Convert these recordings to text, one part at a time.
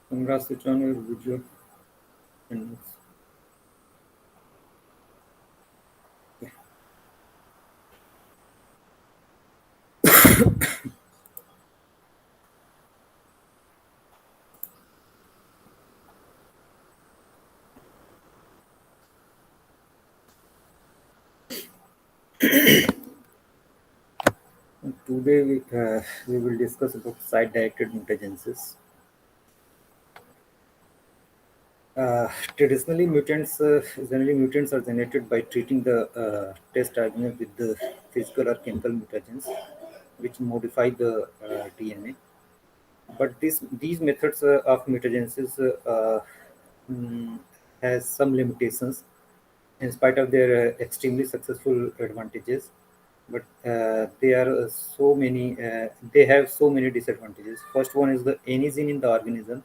Camera switch on your video and today we will discuss about site-directed mutagenesis. Traditionally, generally mutants are generated by treating the test organism with the physical or chemical mutagens, which modify the DNA. But these methods of mutagenesis mm, has some limitations in spite of their extremely successful advantages. But they have so many disadvantages. First one is the any gene in the organisms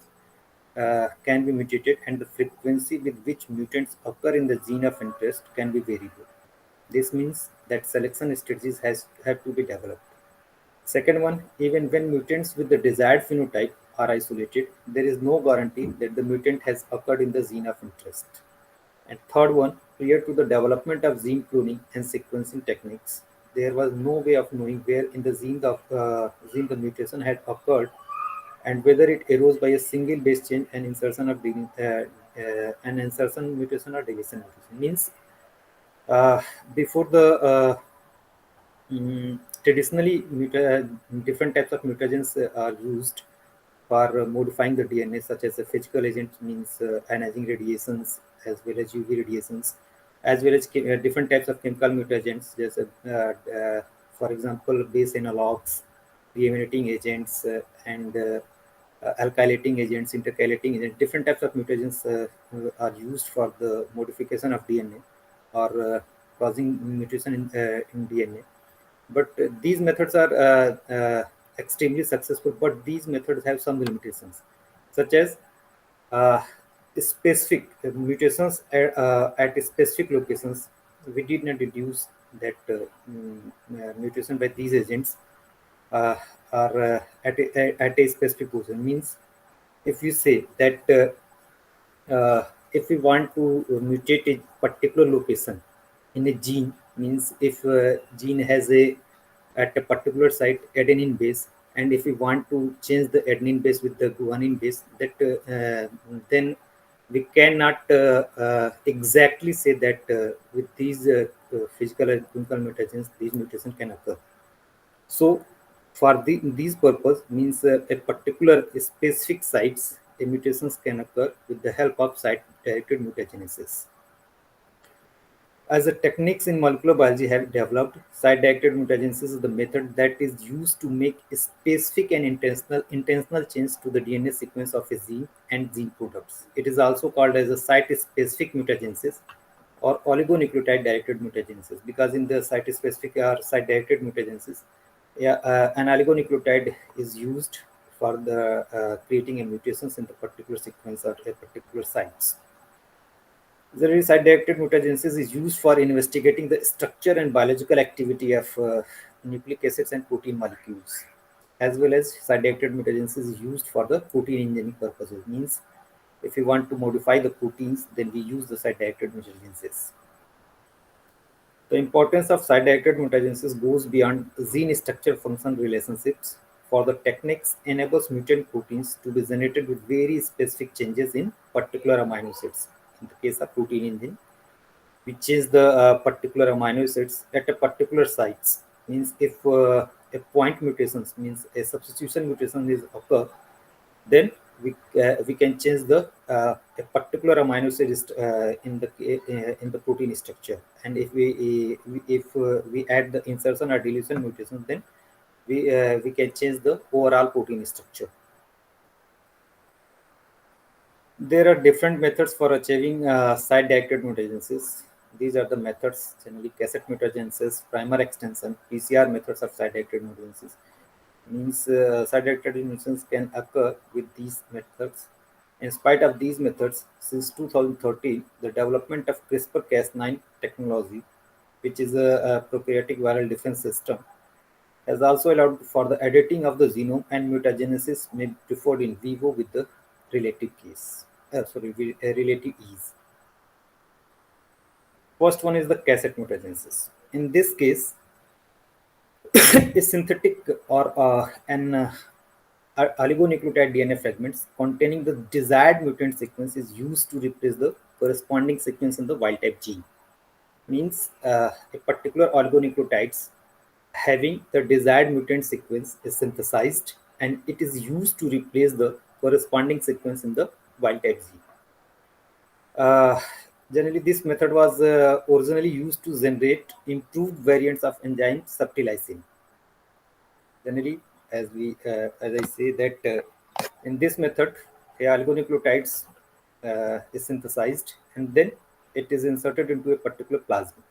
can be mutated, and the frequency with which mutants occur in the gene of interest can be variable. This means that selection strategies have to be developed. Second one, even when mutants with the desired phenotype are isolated, there is no guarantee that the mutant has occurred in the gene of interest. And third one, prior to the development of gene cloning and sequencing techniques, there was no way of knowing where in the gene the mutation had occurred and whether it arose by a single base change and insertion of an insertion mutation or deletion mutation. Means before the traditionally different types of mutagens are used for modifying the DNA, such as the physical agent, means ionizing radiations as well as UV radiations, as well as different types of chemical mutagens, just for example, base analogs, reanimating agents, and alkylating agents, intercalating agents. Different types of mutagens are used for the modification of DNA or causing mutation in DNA. But these methods are extremely successful, but these methods have some limitations, such as uh, specific mutations at specific locations. We did not deduce that mutation by these agents uh, are at a specific position. Means if you say that if we want to mutate a particular location in a gene, means if gene has a at a particular site adenine base, and if we want to change the adenine base with the guanine base, that then we cannot exactly say that with these physical and chemical mutations these mutations can occur. So, for these purpose means a particular specific sites, a mutations can occur with the help of site-directed mutagenesis. As the techniques in molecular biology have developed, site-directed mutagenesis is the method that is used to make a specific and intentional change to the DNA sequence of a gene and gene products. It is also called as a site-specific mutagenesis or oligonucleotide-directed mutagenesis, because in the site-specific or site-directed mutagenesis, yeah, an oligonucleotide is used for the creating a mutations in the particular sequence or a particular sites. The site-directed mutagenesis is used for investigating the structure and biological activity of nucleic acids and protein molecules, as well as site-directed mutagenesis is used for the protein engineering purposes. Means, if we want to modify the proteins, then we use the site-directed mutagenesis. The importance of site-directed mutagenesis goes beyond gene structure-function relationships. For the techniques enables mutant proteins to be generated with very specific changes in particular amino acids. In the case of protein engine, we change the particular amino acids at a particular sites. Means if a point mutations, means a substitution mutation is occur, then we can change the a particular amino acid in the protein structure. And if we add the insertion or deletion mutation, then we can change the overall protein structure. There are different methods for achieving site-directed mutagenesis. These are the methods: generally cassette mutagenesis, primer extension, PCR methods of site-directed mutagenesis. Means site-directed mutations can occur with these methods. In spite of these methods, since 2013, the development of CRISPR-Cas9 technology, which is a prokaryotic viral defense system, has also allowed for the editing of the genome, and mutagenesis may be performed in vivo with the relative case. Relative ease. First one is the cassette mutagenesis. In this case, a synthetic or an oligonucleotide DNA fragments containing the desired mutant sequence is used to replace the corresponding sequence in the wild type gene. Means a particular oligonucleotides having the desired mutant sequence is synthesized and it is used to replace the corresponding sequence in the wild type gene. Uh, Generally, this method was originally used to generate improved variants of enzyme subtilisin. Generally, as I say that in this method, a oligonucleotides is synthesized and then it is inserted into a particular plasmid.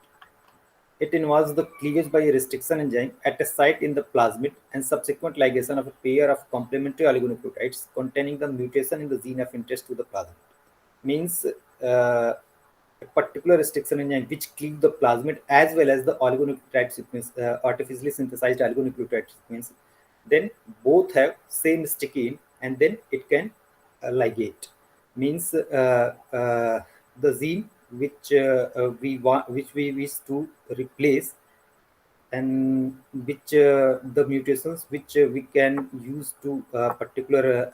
It involves the cleavage by a restriction enzyme at a site in the plasmid and subsequent ligation of a pair of complementary oligonucleotides containing the mutation in the gene of interest to the plasmid. Means a particular restriction enzyme which cleave the plasmid as well as the oligonucleotide sequence, artificially synthesized oligonucleotide sequence, then both have same sticky and then it can ligate. Means the gene which we wish to replace and which the mutations which we can use to a particular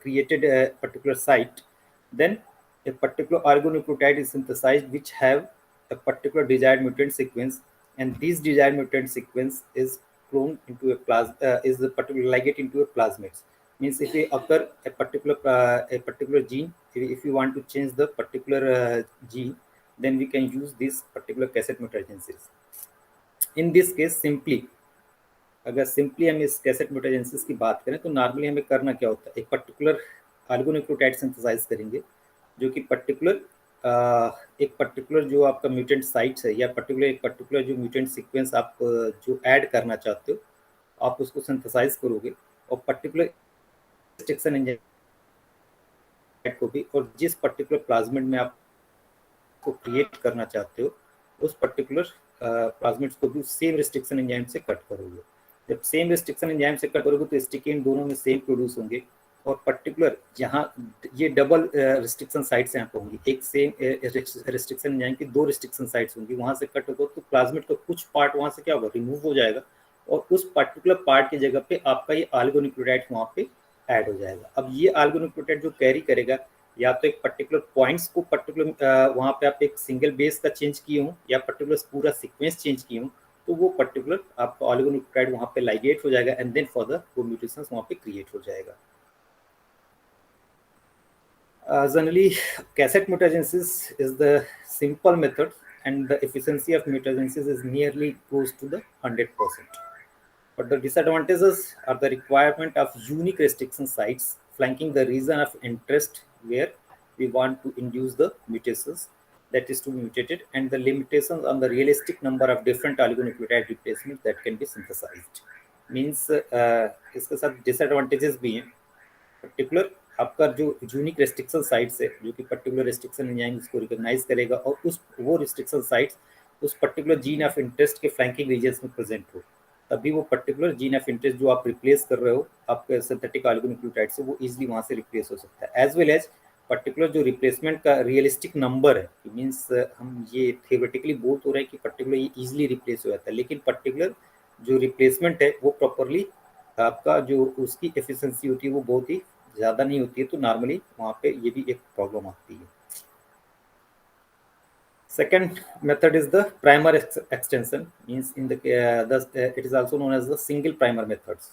created a particular site, then a particular oligonucleotide is synthesized which have a particular desired mutant sequence, and this desired mutant sequence is cloned into a is a particular ligate into a plasmids. Means if we occur a particular gene, if you want to change the particular gene, then we can use this particular cassette mutagenesis. In this case simply, अगर simply हम इस cassette म्यूटाजेंसिस की बात करें तो normally हमें करना क्या होता है, एक पर्टिकुलर ऑलिगोन्यूक्लियोटाइड सिंथेसाइज करेंगे जो कि एक पर्टिकुलर जो आपका म्यूटेंट साइट्स है या एक पर्टिकुलर जो म्यूटेंट सीक्वेंस आप जो ऐड करना चाहते हो आप उसको सिंथेसाइज करोगे और पर्टिकुलर रिस्ट्रिक्शन एंजाइम को भी, और जिस पर्टिकुलर प्लाज्मिड में आप को क्रिएट करना चाहते हो उस पर्टिकुलर प्लाज्मिड्स को भी सेम रिस्ट्रिक्शन एंजाइम से कट करोगे. जब सेम रिस्ट्रिक्शन एंजाइम से कट करोगे तो स्टिकिन दोनों में सेम प्रोड्यूस होंगे और पर्टिकुलर जहाँ ये डबल रिस्ट्रिक्शन साइट्स यहाँ पर होंगी, एक सेम रिस्ट्रिक्शन एंजाइम की दो रिस्ट्रिक्शन साइट्स होंगी, वहाँ से कट होगा तो प्लाज्मिड का कुछ पार्ट वहाँ से क्या होगा, रिमूव हो जाएगा और उस पर्टिकुलर पार्ट की जगह पे आपका ये ऑलिगोन्यूक्लियोटाइड वहाँ पे ऐड हो जाएगा. अब ये ऑलिगोन्यूक्लियोटाइड जो कैरी करेगा या तो एक पर्टिकुलर पॉइंट्स को पर्टिकुलर वहाँ पे आप एक सिंगल बेस का चेंज किए हो या पर्टिकुलर पूरा सीक्वेंस चेंज किए हो तो वो पर्टिकुलर आपका ऑलिगोन्यूक्लियोटाइड वहाँ पे लाइगेट हो जाएगा एंड देन फर्दर वो म्यूटेशंस वहाँ पे क्रिएट हो जाएगा. Generally, cassette mutagenesis is the simple method and the efficiency of mutagenesis is nearly close to the 100%. But the disadvantages are the requirement of unique restriction sites flanking the region of interest where we want to induce the mutations, that is to be mutated, and the limitations on the realistic number of different oligonucleotide replacements that can be synthesized. Means इसके साथ disadvantages भी हैं. Particular आपका जो unique restriction sites है जो कि particular restriction enzyme उसको रिकॉग्नाइज करेगा और वो रिस्ट्रिक्शन साइट्स उस पर्टिकुलर जीन ऑफ इंटरेस्ट के फ्लैंकिंग रीजन्स में प्रेजेंट हो, तभी वो पर्टिकुलर जीन ऑफ इंटरेस्ट जो आप रिप्लेस कर रहे हो आपके सिंथेटिक ऑलिगोन्यूक्लियोटाइड से वो इजीली वहाँ से रिप्लेस हो सकता है. एज वेल एज पर्टिकुलर जो रिप्लेसमेंट का रियलिस्टिक नंबर है, मीन्स हम ये थियोरेटिकली बोल तो रहे हैं कि पर्टिकुलर ये इजीली रिप्लेस हो जाता है, लेकिन पर्टिकुलर जो रिप्लेसमेंट है वो प्रॉपरली आपका जो उसकी एफिशिएंसी होती है वो बहुत ही ज़्यादा नहीं होती है, तो नॉर्मली वहाँ पे ये भी एक प्रॉब्लम आती है. Second method is the primer extension. Means in it is also known as the single primer methods,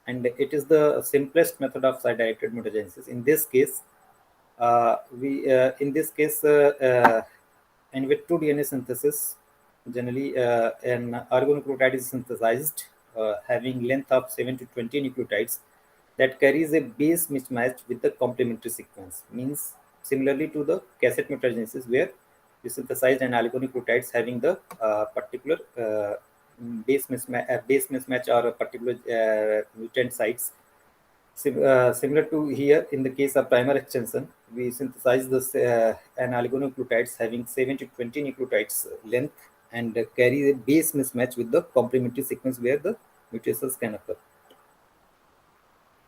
and it is the simplest method of site-directed mutagenesis. In this case, in vitro DNA synthesis, generally an oligonucleotide is synthesized having length of 7 to 20 nucleotides that carries a base mismatch with the complementary sequence. Means similarly to the cassette mutagenesis where we synthesized an oligonucleotides having the particular base mismatch or a particular mutant sites. Similar to here in the case of primer extension, we synthesize this an oligonucleotides having 7 to 20 nucleotides length and carry a base mismatch with the complementary sequence where the mutations can occur.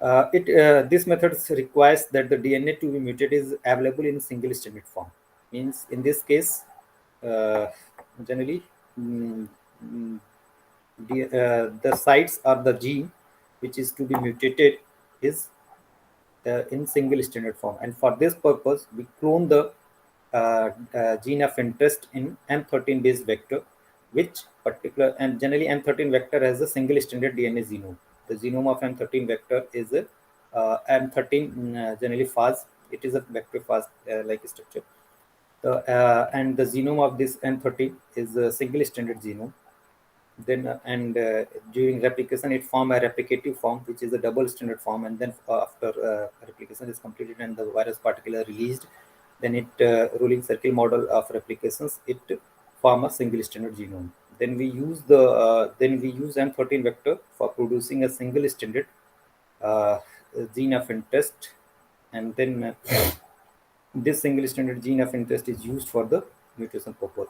This method requires that the DNA to be mutated is available in single stranded form. Means in this case, uh, generally, mm, mm, the sites or the gene which is to be mutated is in single stranded form, and for this purpose we clone the gene of interest in M13 based vector, which particular, and generally M13 vector has a single stranded DNA genome. The genome of M13 vector is a M13 generally fast. It is a vector fast like structure. And the genome of this M13 is a single stranded genome. Then and during replication it form a replicative form, which is a double stranded form, and then after replication is completed and the virus particle are released, then it rolling circle model of replications, it form a single stranded genome. Then we use M13 vector for producing a single stranded uh, gene of interest, and then this single stranded gene of interest is used for the mutation purpose.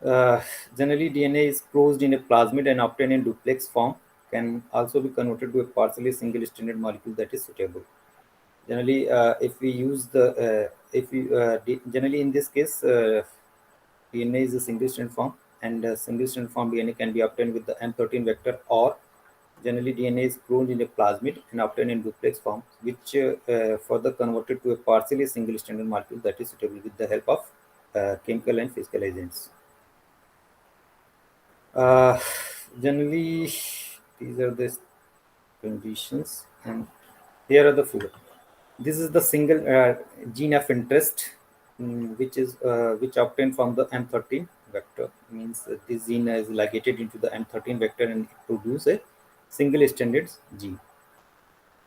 Uh, Generally, DNA is closed in a plasmid and obtained in duplex form, can also be converted to a partially single-stranded molecule that is suitable. Generally, if we use the if we generally in this case, DNA is a single-stranded form, and single-stranded form DNA can be obtained with the M13 vector, or generally DNA is cloned in a plasmid and obtained in duplex form, which further converted to a partially single-stranded molecule that is suitable with the help of chemical and physical agents. Uh, Generally, these are the conditions, and here are the figure. This is the single gene of interest, which obtained from the M13 vector. Means this gene is ligated into the M13 vector and it produces a single stranded gene.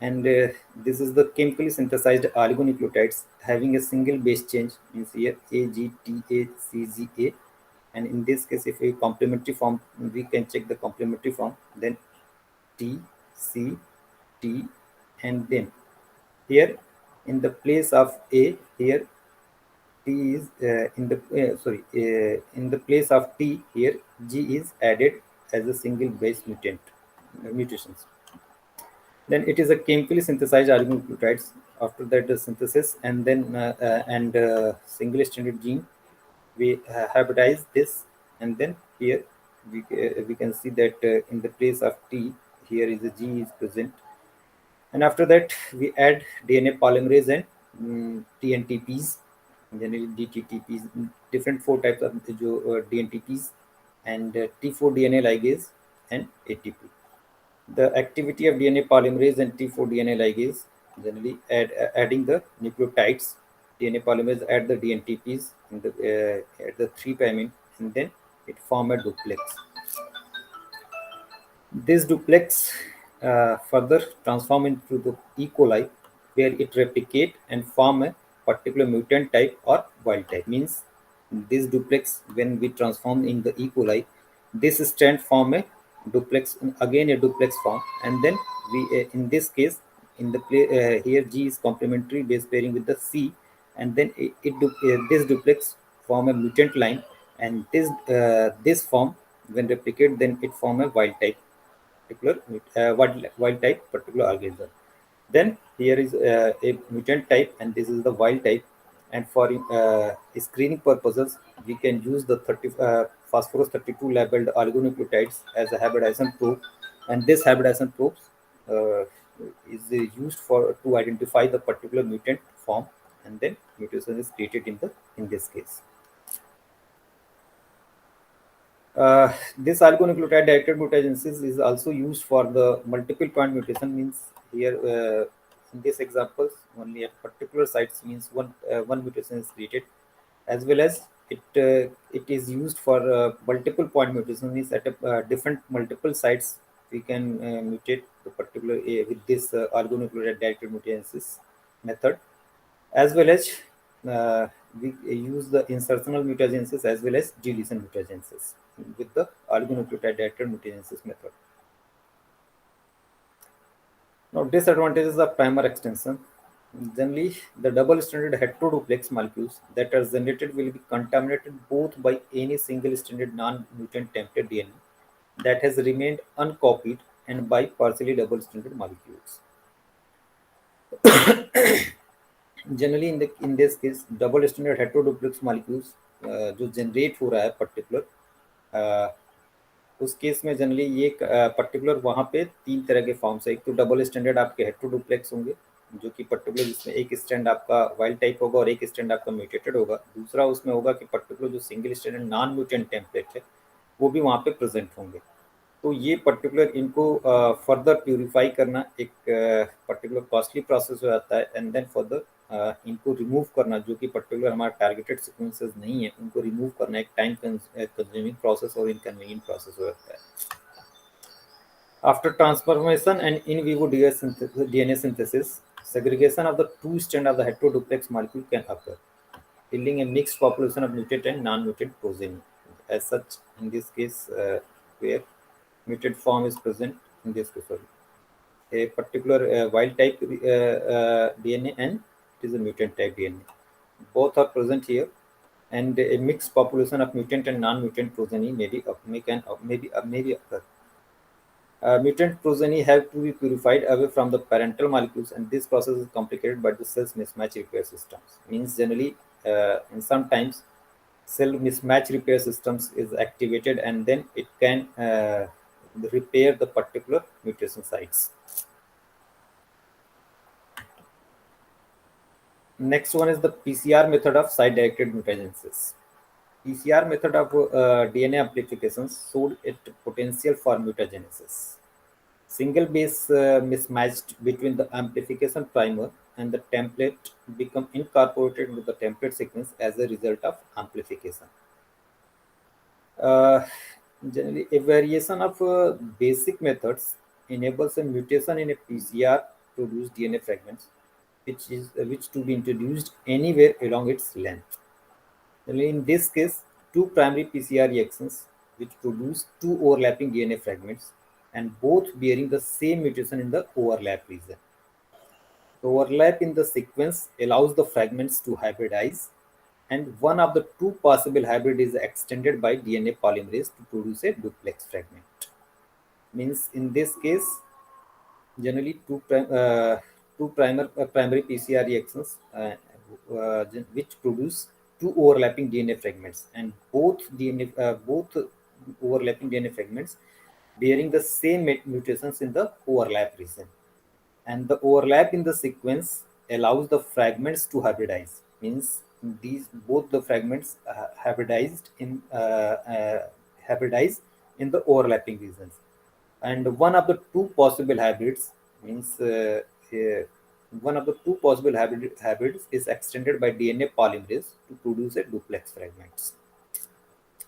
And this is the chemically synthesized oligonucleotides having a single base change, means here AGTACGA. And in this case, if we complementary form, we can check the complementary form, then T, C, T, and then here in the place of A, here T is in the in the place of T, here G is added as a single base mutations. Then it is a chemically synthesized oligonucleotides. After that, the synthesis and then single stranded gene, we hybridize this, and then here we can see that in the place of T, here is a G is present, and after that we add DNA polymerase and TNTPs, generally DTTPs, different four types of DNTPs, and T4 DNA ligase and ATP. The activity of DNA polymerase and T4 DNA ligase, generally adding the nucleotides. DNA polymerase add the DNTPs in the at the 3' and then it form a duplex. This duplex further transform into the E. coli, where it replicate and form a particular mutant type or wild type. Means this duplex, when we transform in the E. coli, this strand form a duplex, again a duplex form, and then we in this case, in the here G is complementary base pairing with the C, and then this duplex form a mutant line, and this form when replicate, then it form a wild type particular wild type particular organism. Then here is a mutant type, and this is the wild type. And for screening purposes, we can use the phosphorus 32 labeled oligonucleotides as a hybridization probe, and this hybridization probes uh, is used for to identify the particular mutant form, and then mutation is created in this case. This oligonucleotide directed mutagenesis is also used for the multiple point mutation. Means here in this examples only at particular sites, means one mutation is created, as well as it is used for multiple point mutation. Means at different multiple sites we can mutate the particular with this oligonucleotide directed mutagenesis method, as well as uh, we use the insertional mutagenesis as well as deletion mutagenesis with the oligonucleotide directed mutagenesis method. Now, disadvantages of primer extension. Generally, the double-stranded heteroduplex molecules that are generated will be contaminated both by any single-stranded non-mutant template DNA that has remained uncopied and by partially double stranded molecules. Generally in this case double standard heteroduplex molecules जो generate हो रहा है particular, उस case में generally ये particular वहाँ पे तीन तरह के फॉर्म्स है। एक तो डबल स्टैंडर्ड आपके हेटेरोडुप्लेक्स होंगे, जो कि पर्टिकुलर जिसमें एक स्टैंड आपका वाइल्ड टाइप होगा और एक स्टैंड आपका म्यूटेटेड होगा। दूसरा उसमें होगा कि पर्टिकुलर जो single standard non mutant template है वो भी वहाँ पे प्रेजेंट होंगे। तो ये पर्टिकुलर इनको फर्दर प्यूरिफाई करना एक पर्टिकुलर कॉस्टली प्रोसेस हो जाता है, एंड देन फर्दर इनको रिमूव करना, जो कि पर्टिकुलर हमारा टारगेटेड सीक्वेंसेस नहीं है, उनको रिमूव करना एक टाइम कंज्यूमिंग प्रोसेस और इनकन्वीनियंट प्रोसेस हो जाता है। After transformation and in vivo DNA synthesis, segregation of the two strand of the heteroduplex molecule can occur, yielding a mixed population of mutant and non-mutant progeny. As such, in this case, where mutant form is present, in this case, sorry, a particular wild type DNA and it is a mutant type DNA. Both are present here, and a mixed population of mutant and non-mutant progeny may be occur. Mutant progeny have to be purified away from the parental molecules, and this process is complicated by the cell's mismatch repair systems. Means generally, in sometimes cell mismatch repair systems is activated, and then it can repair the particular mutation sites. Next one is the PCR method of site-directed mutagenesis. PCR method of DNA amplification showed its potential for mutagenesis. Single base mismatched between the amplification primer and the template become incorporated into the template sequence as a result of amplification. Uh, Generally, a variation of basic methods enables a mutation in a PCR produced DNA fragments, which to be introduced anywhere along its length. In this case, two primary PCR reactions which produce two overlapping DNA fragments and both bearing the same mutation in the overlap region. The overlap in the sequence allows the fragments to hybridize, and one of the two possible hybrid is extended by DNA polymerase to produce a duplex fragment. Means in this case, generally primary PCR reactions which produce two overlapping DNA fragments, and both overlapping DNA fragments bearing the same mutations in the overlap region, and the overlap in the sequence allows the fragments to hybridize. Means these both the fragments hybridize in the overlapping regions, and one of the two possible hybrids means one of the two possible hybrids is extended by DNA polymerase to produce a duplex fragments.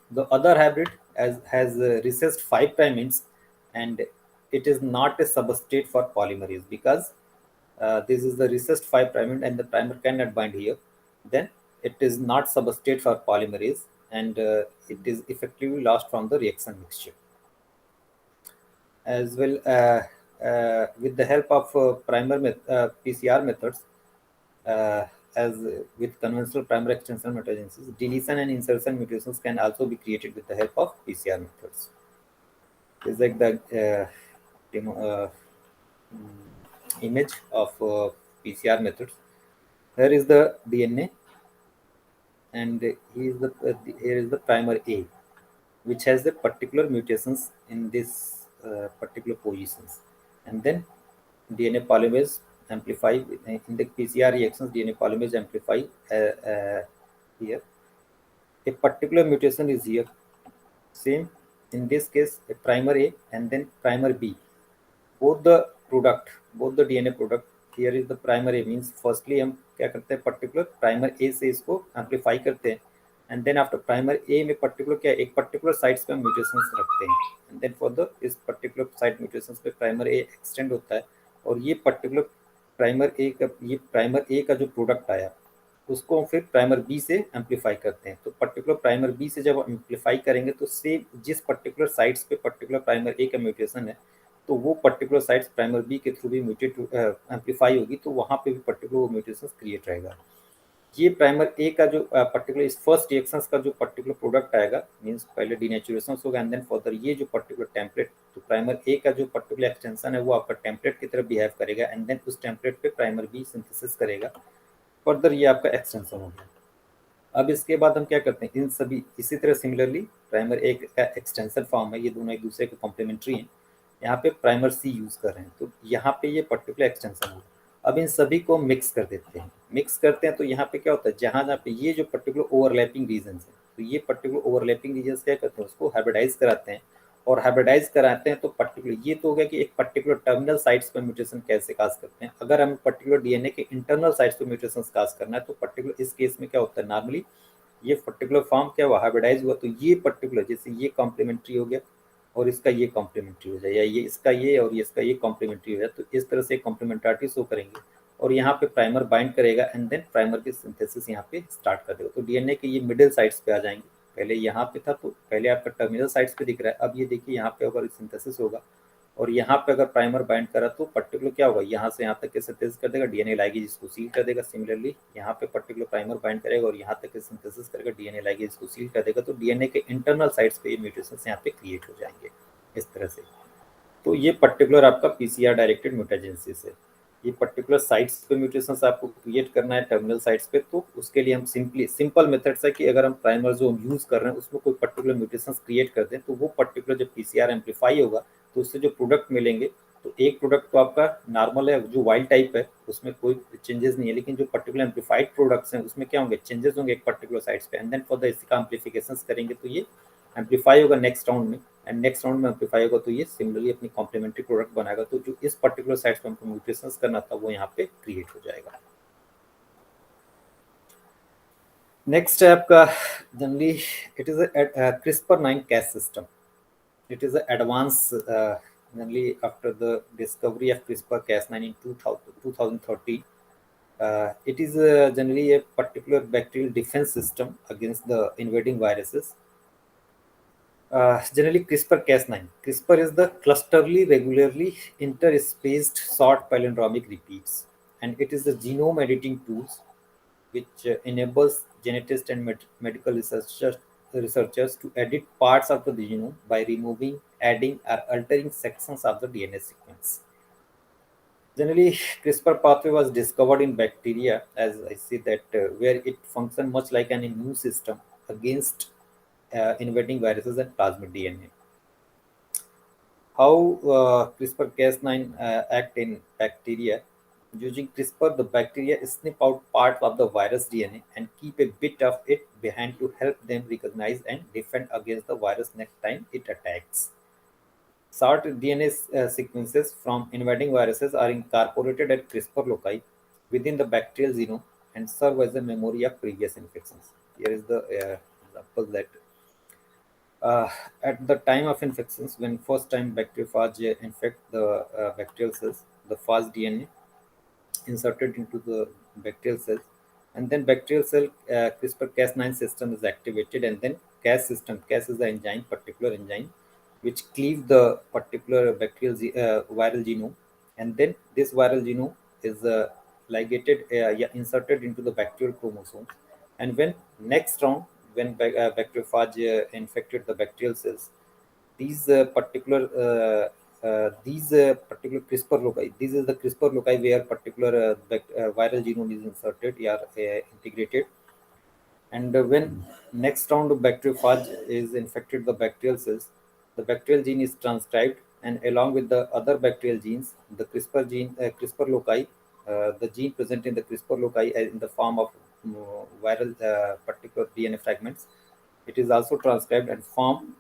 The other hybrid has recessed 5' ends, and it is not a substrate for polymerase because this is the recessed 5' end and the primer cannot bind here. Then it is not substrate for polymerase, and it is effectively lost from the reaction mixture. As well, with the help of PCR methods, as with conventional primer extension mutagenesis, deletion and insertion mutations can also be created with the help of PCR methods. It's like the image of PCR methods. Here is the DNA, and here is the primer A, which has the particular mutations in this particular positions, and then DNA polymerase amplify in the PCR reactions. DNA polymerase amplify here. A particular mutation is here. Same in this case, a primer A and then primer B. Both the DNA product. Here is the primer A means firstly हम क्या करते हैं particular primer A से इसको amplify करते हैं, and then after primer A में particular क्या एक particular sites पे mutations रखते हैं, and then for the इस particular site mutations पे primer A extend होता है, और ये particular primer A का जो product आया उसको फिर प्राइमर बी से एम्पलीफाई करते हैं। तो पर्टिकुलर प्राइमर बी से जब एम्पलीफाई करेंगे तो सेम जिस पर्टिकुलर साइट्स पे पर्टिकुलर प्राइमर ए का म्यूटेशन है, तो वो पर्टिकुलर साइट्स प्राइमर बी के थ्रू भी म्यूटेट एम्पलीफाई होगी, तो वहाँ पे भी पर्टिकुलर वो म्यूटेशन क्रिएट रहेगा। ये प्राइमर ए का जो पर्टिकुलर इस फर्स्ट रिएक्शंस का जो पर्टिकुलर प्रोडक्ट आएगा, मींस पहले डीनेचुरेशन होगा एंड देन फर्दर ये जो पर्टिकुलर टेम्पलेट, तो प्राइमर ए का जो पर्टिकुलर एक्सटेंशन है वो आपका टेम्पलेट की तरह बिहेव करेगा एंड देन उस टेम्पलेट पे प्राइमर बी सिंथेसिस करेगा। फर्दर ये आपका एक्सटेंशन हो गया। अब इसके बाद हम क्या करते हैं, इन सभी इसी तरह सिमिलरली प्राइमर ए का एक्सटेंशन फॉर्म है, ये दोनों एक दूसरे के कॉम्प्लीमेंट्री हैं। यहाँ पे प्राइमर सी यूज कर रहे हैं तो यहाँ पे ये पर्टिकुलर एक्सटेंशन होगा। अब इन सभी को मिक्स कर देते हैं, मिक्स करते हैं तो यहाँ पे क्या होता है, जहाँ जहाँ पे ये जो पर्टिकुलर ओवरलैपिंग रीजन है, तो ये पर्टिकुलर ओवरलैपिंग रीजन क्या करते हैं, उसको हाइब्रिडाइज कराते हैं। और हाइब्रिडाइज कराते हैं तो पर्टिकुलर ये तो हो गया कि एक पर्टिकुलर टर्मिनल साइट्स पर म्यूटेशन कैसे काज करते हैं। अगर हम पर्टिकुलर डीएनए के इंटरनल साइट्स पर म्यूटेशन काज करना है तो पर्टिकुलर इस केस में क्या होता है, नॉर्मली ये पर्टिकुलर फॉर्म क्या हुआ, हाइब्रिडाइज हुआ, तो ये पर्टिकुलर जैसे ये कॉम्प्लीमेंट्री हो गया और इसका ये कॉम्प्लीमेंट्री हो जाए, या ये इसका ये और ये इसका ये कॉम्प्लीमेंट्री हो जाए, तो इस तरह से कॉम्प्लीमेंटारिटी शो करेंगे। और यहाँ पे प्राइमर बाइंड करेगा एंड देन प्राइमर की सिंथेसिस यहाँ पे स्टार्ट कर देगा। तो डीएनए के ये मिडिल साइड्स पे आ जाएंगे। पहले यहाँ पे था तो पहले आपका टर्मिनल साइड्स पे दिख रहा है, अब ये देखिए यहाँ पे अगर सिंथेसिस होगा और यहाँ पे अगर प्राइमर बाइंड करा तो पर्टिकुलर क्या होगा, यहाँ से यहाँ तक के सिंथेसिस कर देगा, डीएनए लाइगेज इसको सील कर देगा। सिमिलरली यहाँ पे पर्टिकुलर प्राइमर बाइंड करेगा और यहाँ तक के सिंथेसिस करेगा, डीएनए लाइगेज इसको सील कर देगा। तो डीएनए के इंटरनल साइट्स पे ये म्यूटेशंस यहाँ पे क्रिएट हो जाएंगे इस तरह से। तो ये पर्टिकुलर आपका पीसीआर डायरेक्टेड म्यूटाजेनेसिस है। ये पर्टिकुलर साइट्स पे म्यूटेशंस आपको क्रिएट करना है टर्मिनल साइट्स पे, तो उसके लिए हम सिंपल मेथड्स है कि अगर हम प्राइमर जो हम यूज कर रहे हैं उसमें कोई पर्टिकुलर म्यूटेशंस क्रिएट कर दें तो वो पर्टिकुलर जब पीसीआर एम्पलीफाई होगा तो उससे जो प्रोडक्ट मिलेंगे, तो एक प्रोडक्ट तो आपका नॉर्मल है जो वाइल्ड टाइप है उसमें कोई चेंजेस नहीं है, लेकिन जो पर्टिकुलर एम्पलीफाइड प्रोडक्ट्स हैं उसमें क्या होंगे, चेंजेस होंगे एक पर्टिकुलर साइट्स पे एंड देन फॉर द इसका एम्पलीफिकेशन करेंगे तो ये एम्पलीफाई होगा नेक्स्ट राउंड में एंड नेक्स्ट राउंड में एम्पलीफाई होगा तो ये सिमिलरली अपनी कॉम्प्लीमेंट्री प्रोडक्ट बनाएगा। तो जो इस पर्टिकुलर साइट्स पे हमको म्यूटेशंस करना था वो यहाँ पे क्रिएट हो जाएगा। नेक्स्ट है आपका generally it is CRISPR-9 Cas system. It is an advance generally after the discovery of CRISPR-Cas9 in 2013. It is generally a particular bacterial defense system against the invading viruses. Generally, CRISPR-Cas9. CRISPR is the clusterly, regularly interspaced short palindromic repeats, and it is the genome editing tools which enables geneticists and medical researchers to edit parts of the genome by removing, adding, or altering sections of the DNA sequence. Generally, CRISPR pathway was discovered in bacteria, as I see that, where it functions much like an immune system against invading viruses and plasmid DNA. How CRISPR-Cas9 act in bacteria? Using CRISPR, the bacteria snip out parts of the virus DNA and keep a bit of it behind to help them recognize and defend against the virus next time it attacks. Short DNA sequences from invading viruses are incorporated at CRISPR loci within the bacterial genome and serve as a memory of previous infections. Here is the example that at the time of infections, when first time bacteriophage infect the bacterial cells, the phage DNA inserted into the bacterial cells, and then bacterial cell CRISPR-Cas9 system is activated, and then Cas system. Cas is the enzyme, particular enzyme, which cleave the particular bacterial viral genome, and then this viral genome is ligated, yeah, inserted into the bacterial chromosome, and when next round, when bacteriophage infected the bacterial cells, these particular CRISPR loci. This is the CRISPR loci where particular viral genome is inserted, or integrated. And when next round of bacteriophage is infected the bacterial cells, the bacterial gene is transcribed, and along with the other bacterial genes, the CRISPR loci, the gene present in the CRISPR loci in the form of viral particular DNA fragments, it is also transcribed and form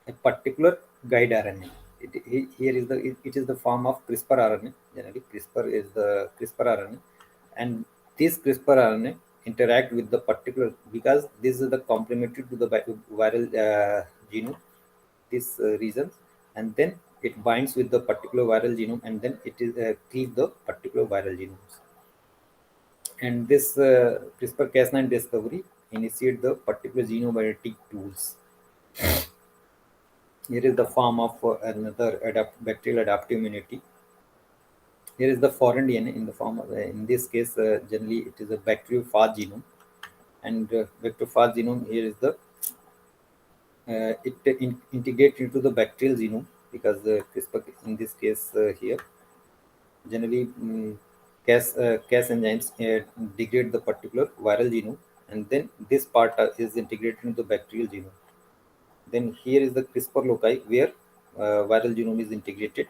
a particular guide RNA. Here is it is the form of CRISPR RNA. Generally, CRISPR is the CRISPR RNA, and this CRISPR RNA interact with the particular, because this is the complementary to the viral genome, this regions, and then it binds with the particular viral genome, and then it is cleave the particular viral genomes. And this CRISPR-Cas9 discovery initiate the particular genome editing tools. Here is the form of another bacterial adaptive immunity. Here is the foreign DNA in the form of, in this case, generally it is a bacteriophage genome, and bacteriophage genome here is the integrate into the bacterial genome, because the CRISPR in this case here generally Cas enzymes degrade the particular viral genome, and then this part is integrated into the bacterial genome. Then here is the CRISPR loci where viral genome is integrated,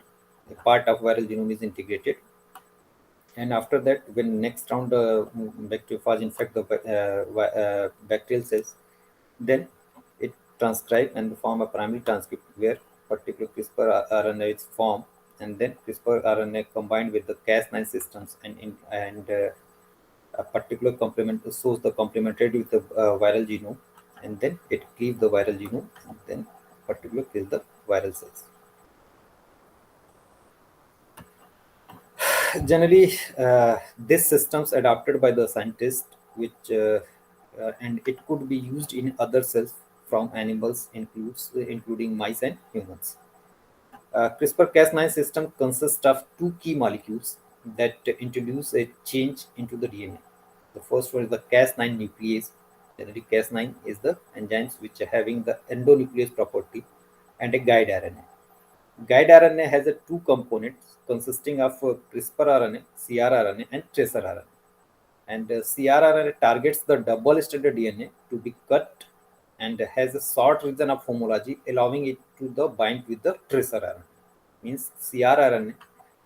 a part of viral genome is integrated, and after that, when next round bacteriophage infect the bacterial cells, then it transcribe and form a primary transcript where particular CRISPR RNA is formed, and then CRISPR RNA combined with the Cas9 systems and a particular complement shows the complementarity with the viral genome, and then it cleaves the viral genome, and then particular kills the viral cells. Generally, this systems adapted by the scientist, which and it could be used in other cells from animals, including mice and humans. CRISPR-Cas9 system consists of two key molecules that introduce a change into the DNA. The first one is the Cas9 nuclease. Generally, Cas9 is the enzymes which are having the endonuclease property and a guide RNA. Guide RNA has a two components consisting of CRISPR RNA, cRNA, and tracer RNA. And cRNA targets the double-stranded DNA to be cut and has a short region of homology, allowing it to the bind with the tracer RNA. Means cRNA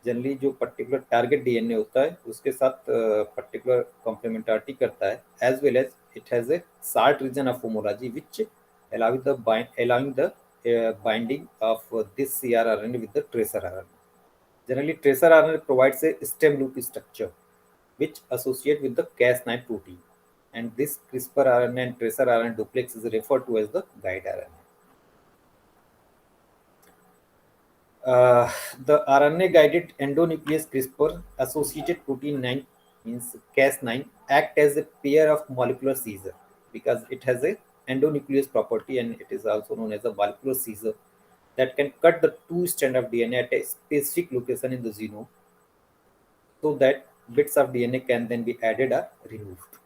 generally जो particular target DNA होता है उसके साथ particular complementarity करता है, as well as it has a short region of homology which allowing the binding of this cRNA with the tracer RNA. Generally, tracer RNA provides a stem loop structure which associate with the Cas9 protein, and this CRISPR RNA and tracer RNA duplex is referred to as the guide RNA. The RNA guided endonuclease CRISPR associated protein 9 means Cas9 act as a pair of molecular seizure because it has a endonuclease property, and it is also known as a molecular seizure that can cut the two strand of DNA at a specific location in the genome so that bits of DNA can then be added or removed.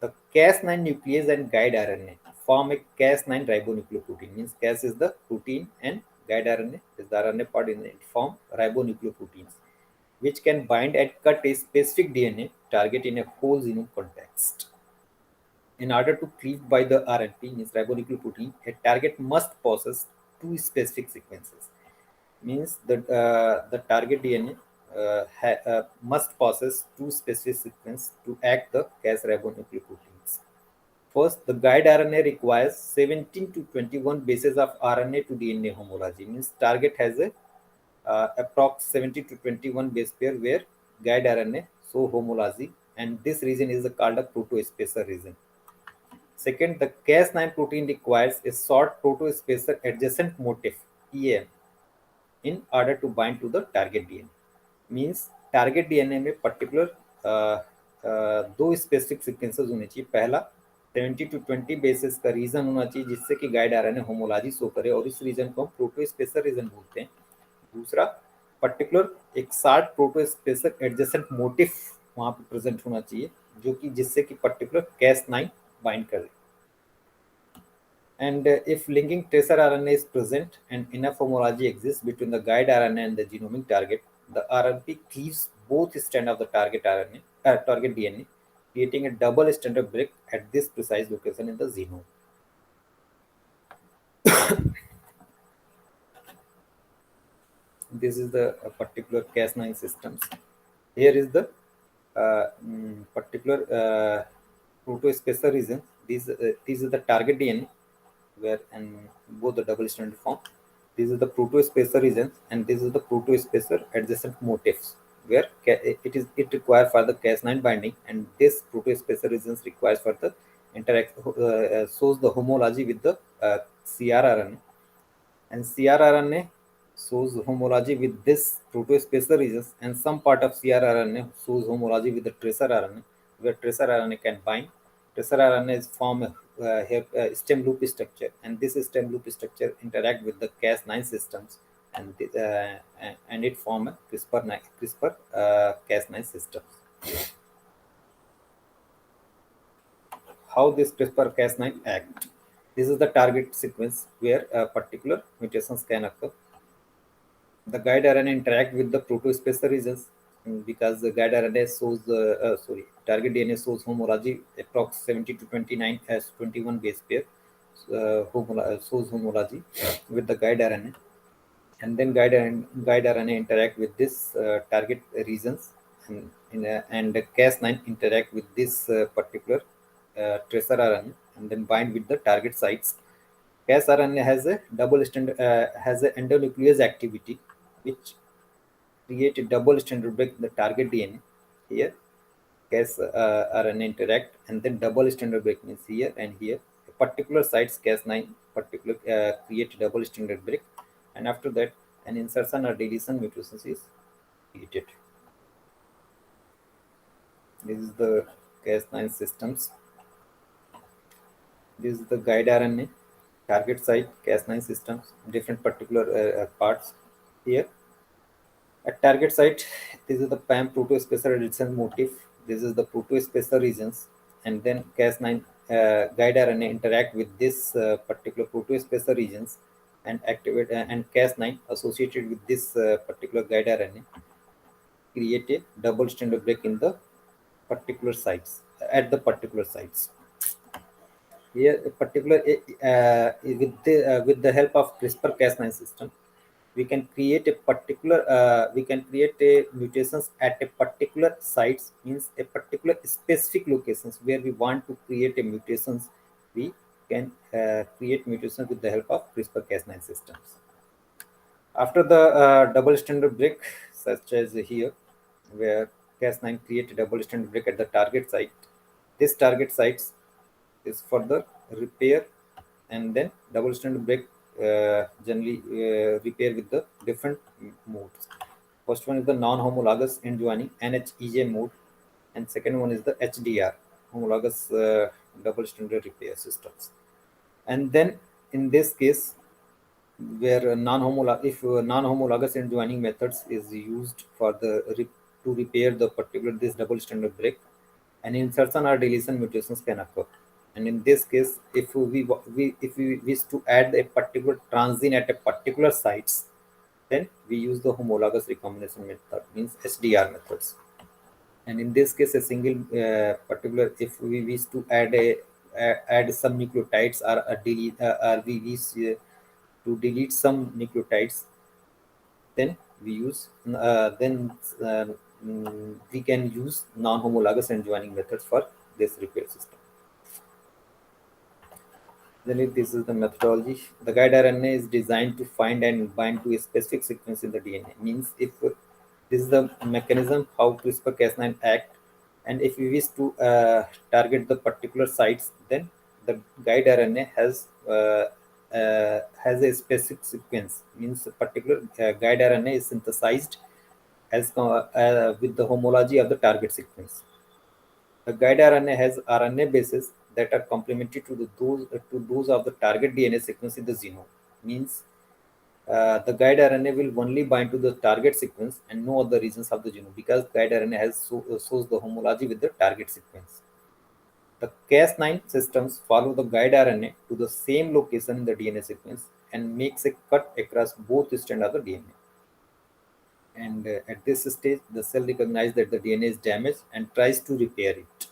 The Cas9 nuclease and guide RNA form a Cas9 ribonucleoprotein. Means Cas is the protein and guide RNA is the RNA part in it form ribonucleoproteins, which can bind and cut a specific DNA target in a whole genome context. In order to cleave by the RNP, means ribonucleoprotein, a target must possess two specific sequences. Means that the target DNA must possess two specific sequences to act the Cas ribonucleoproteins. First, the guide RNA requires 17 to 21 bases of RNA to DNA homology. Means target has a approx 70 to 21 base pair where guide RNA show homology, and this region is called a protospacer region. Second, the Cas9 protein requires a short protospacer adjacent motif EAM in order to bind to the target DNA. Means target DNA में particular दो specific sequences होने चाहिए. पहला 70 to 20 basis का reason होना चाहिए जिससे कि गाइड आरएनए होमोलॉजी शो करे, और इस रीजन को हम प्रोटोस्पेसर रीजन बोलते हैं. दूसरा पर्टिकुलर एक शार्ट प्रोटोस्पेसर एडजेसेंट मोटिफ वहां पे प्रेजेंट होना चाहिए जो कि जिससे कि पर्टिकुलर Cas9 बाइंड करे. And if linking tracer RNA is present and enough homology exists between the guide RNA and the genomic target, the RNP cleaves both strands of the target RNA, target DNA, creating a double stranded break at this precise location in the genome. This is the particular Cas9 systems. Here is the particular protospacer region. These is the target DNA where and both the double stranded form. This is the protospacer region, and this is the protospacer adjacent motifs where it requires for the Cas9 binding, and this protospacer region requires for the interact shows the homology with the cRNA, and cRNA shows homology with this protospacer regions, and some part of cRNA shows homology with the tracer RNA, where tracer RNA can bind. Tracer RNA is form a stem loop structure, and this stem loop structure interact with the Cas9 systems and it form a CRISPR Cas9 system. How this CRISPR Cas9 act? This is the target sequence where particular mutations can occur. The guide RNA interact with the protospacer regions, because the guide RNA shows target DNA shows homology approx 70 to 29 as 21 base pair, shows homology with the guide RNA, and then guide RNA interact with this target regions, and the Cas9 interact with this particular tracer RNA and then bind with the target sites. Cas-RNA has a endonuclease activity, which create a double stranded break in the target DNA. Here, Cas RNA interact, and then double stranded break means here and here. A particular sites Cas9 particular create a double stranded break, and after that, an insertion or deletion mutation is created. This is the Cas9 systems. This is the guide RNA, target site, Cas9 systems, different particular parts here. At target site, this is the PAM protospacer addition motif. This is the protospacer regions, and then Cas9 guide RNA interact with this particular protospacer regions and activate, and Cas9 associated with this particular guide RNA create a double stranded break in the particular sites at the particular sites. Here, a particular with the help of CRISPR-Cas9 system, we can create a mutations at a particular sites, means a particular specific locations where we want to create a mutations. We can create mutations with the help of CRISPR-Cas9 systems. After the double stranded break, such as here, where Cas9 create a double stranded break at the target site, this target sites is for the repair, and then double stranded break generally repair with the different modes. First one is the non-homologous end joining NHEJ mode, and second one is the HDR, homologous double stranded repair systems. And then in this case, where non-homologous end joining methods is used for to repair the particular this double stranded break, and insertion or deletion mutations can occur. And in this case, if we wish to add a particular transgene at a particular sites, then we use the homologous recombination method, means SDR methods. And in this case, a single particular, if we wish to add some nucleotides, or we wish to delete some nucleotides, then we use we can use non-homologous end joining methods for this repair system. Then this is the methodology. The guide RNA is designed to find and bind to a specific sequence in the DNA. Means if this is the mechanism how CRISPR-Cas9 act, and if we wish to target the particular sites, then the guide RNA has a specific sequence. Means a particular guide RNA is synthesized as with the homology of the target sequence. The guide RNA has RNA bases that are complementary to those of the target DNA sequence in the genome. Means the guide RNA will only bind to the target sequence and no other regions of the genome, because guide RNA shows the homology with the target sequence. The Cas9 systems follow the guide RNA to the same location in the DNA sequence and makes a cut across both strands of the DNA. And at this stage, the cell recognizes that the DNA is damaged and tries to repair it.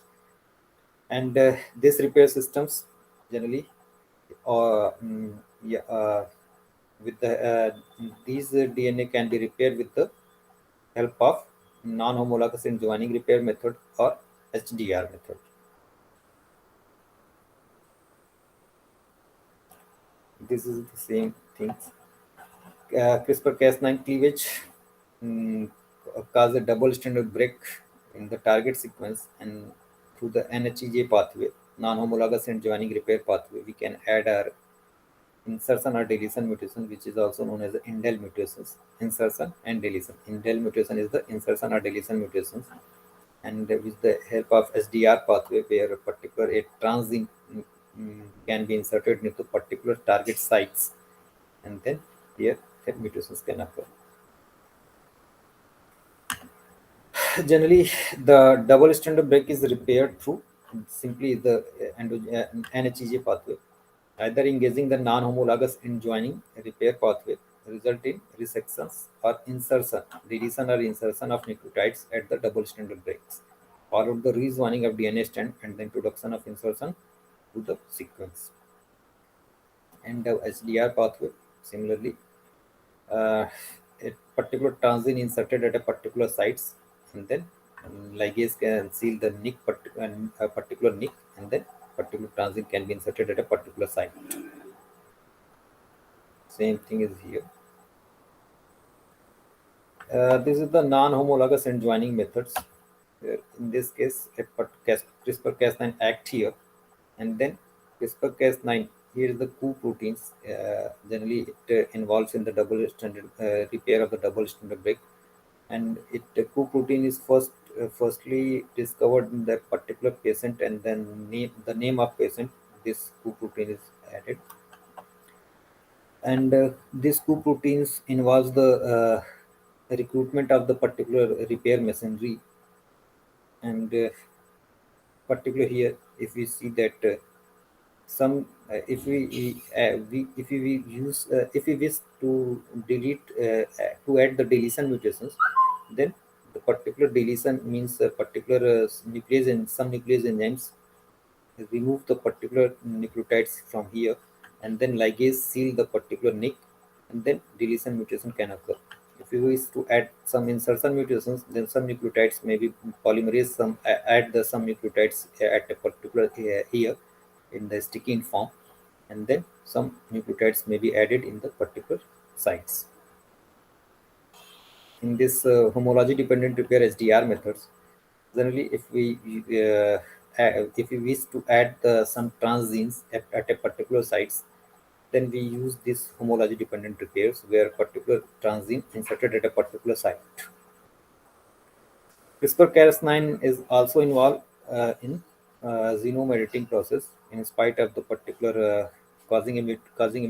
And these repair systems generally, with these DNA can be repaired with the help of non-homologous end joining repair method or HDR method. This is the same things. CRISPR-Cas9 cleavage cause a double stranded break in the target sequence, and through the NHEJ pathway, non-homologous end joining repair pathway, we can add our insertion or deletion mutation, which is also known as the indel mutations. Insertion and deletion. Indel mutation is the insertion or deletion mutations, and with the help of SDR pathway, where a transgene can be inserted into particular target sites, and then here mutations can occur. Generally, the double stranded break is repaired through simply the NHEJ pathway, either engaging the non-homologous enjoining repair pathway, result in resections or insertion, deletion or insertion of nucleotides at the double stranded breaks, followed the rejoining of DNA strand and the introduction of insertion to the sequence. And the HDR pathway, similarly, uh, a particular transgene inserted at a particular sites, and then ligase can seal the nick and a particular nick, and then particular transgene can be inserted at a particular site. Same thing is here. This is the non-homologous and joining methods. In this case, CRISPR-Cas9 act here, and then CRISPR-Cas9. Here is the coup proteins. Generally, it involves in the double stranded repair of the double stranded break, and it coup protein is firstly discovered in that particular patient, and then the name of patient. This coup protein is added, and this coup proteins involves the recruitment of the particular repair machinery, and particular here if we see that some if we use if we wish to delete to add the deletion mutations, then the particular deletion means a particular nuclease and some nuclease enzymes remove the particular nucleotides from here, and then ligase seal the particular nick, and then deletion mutation can occur. If you wish to add some insertion mutations, then some nucleotides may be polymerase, some add the some nucleotides at a particular here in the sticky form, and then some nucleotides may be added in the particular sites. In this homology dependent repair SDR methods, generally if we wish to add some transgenes at a particular sites, then we use this homology dependent repairs where particular transgene inserted at a particular site. CRISPR-Cas9 is also involved in genome editing process in spite of the particular causing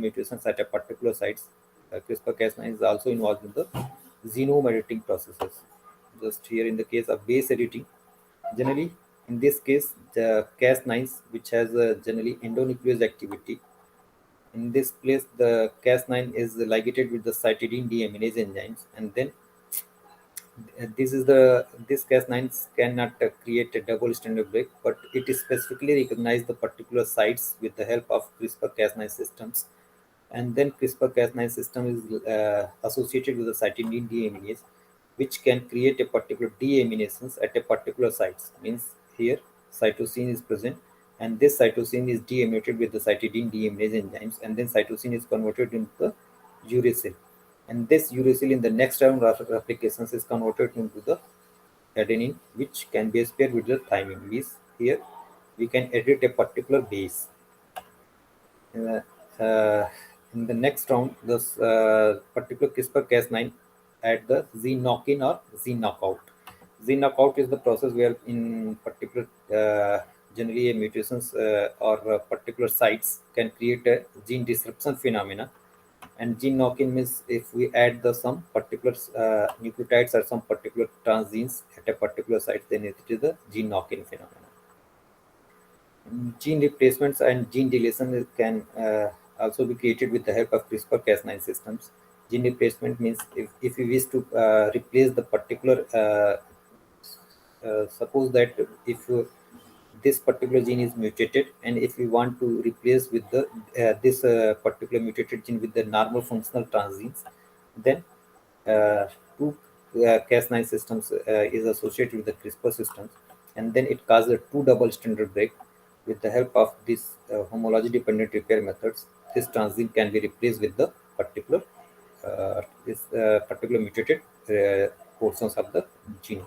mutations at a particular sites. CRISPR-Cas9 is also involved in the genome editing processes. Just here in the case of base editing, generally in this case the Cas9, which has a generally endonuclease activity. In this place, the Cas9 is ligated with the cytidine deaminase enzymes, and then this Cas9 cannot create a double stranded break, but it is specifically recognize the particular sites with the help of CRISPR-Cas9 systems, and then CRISPR-Cas9 system is associated with the cytidine deaminase, which can create a particular deaminases at a particular sites. Means here cytosine is present, and this cytosine is deaminated with the cytidine deaminase enzymes, and then cytosine is converted into the uracil, and this uracil in the next round of applications is converted into the adenine, which can be paired with the thymine. Means here we can edit a particular base. Uh, uh, in the next round, this particular CRISPR-Cas9 add the Z knock-in or Z knockout. Z knockout is the process where in particular generally mutations or particular sites can create a gene disruption phenomena, and gene knock-in means if we add the some particular nucleotides or some particular transgenes at a particular site, then it is the gene knock-in phenomenon. Gene replacements and gene deletion can also be created with the help of CRISPR-Cas9 systems. Gene replacement means if we wish to replace the particular, suppose that if this particular gene is mutated, and if we want to replace with the this particular mutated gene with the normal functional transgenes, then two Cas9 systems is associated with the CRISPR systems, and then it causes a two double stranded break. With the help of this homology dependent repair methods, this transgene can be replaced with the particular mutated portions of the gene.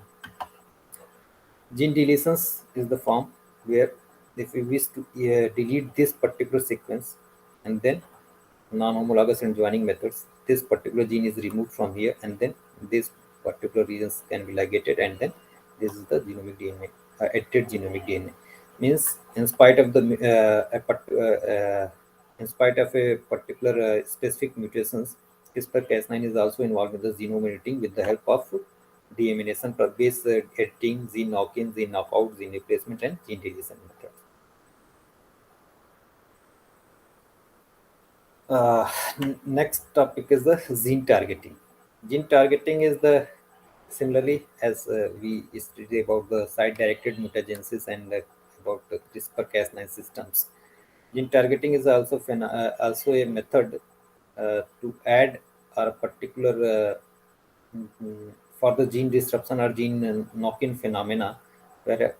Gene deletions is the form where if we wish to delete this particular sequence, and then non-homologous and joining methods, this particular gene is removed from here, and then this particular regions can be ligated, and then this is the genomic DNA, edited genomic DNA. Means in spite of the in spite of a particular specific mutations, CRISPR-Cas9 is also involved in the genome editing with the help of deamination per base editing, gene knock-in, gene knockout, gene replacement, and gene deletion methods. Next topic is the gene targeting. Gene targeting is the similarly as we studied about the site-directed mutagenesis and about the CRISPR-Cas9 systems. Gene targeting is also also a method to add a particular for the gene disruption or gene knock-in phenomena, where a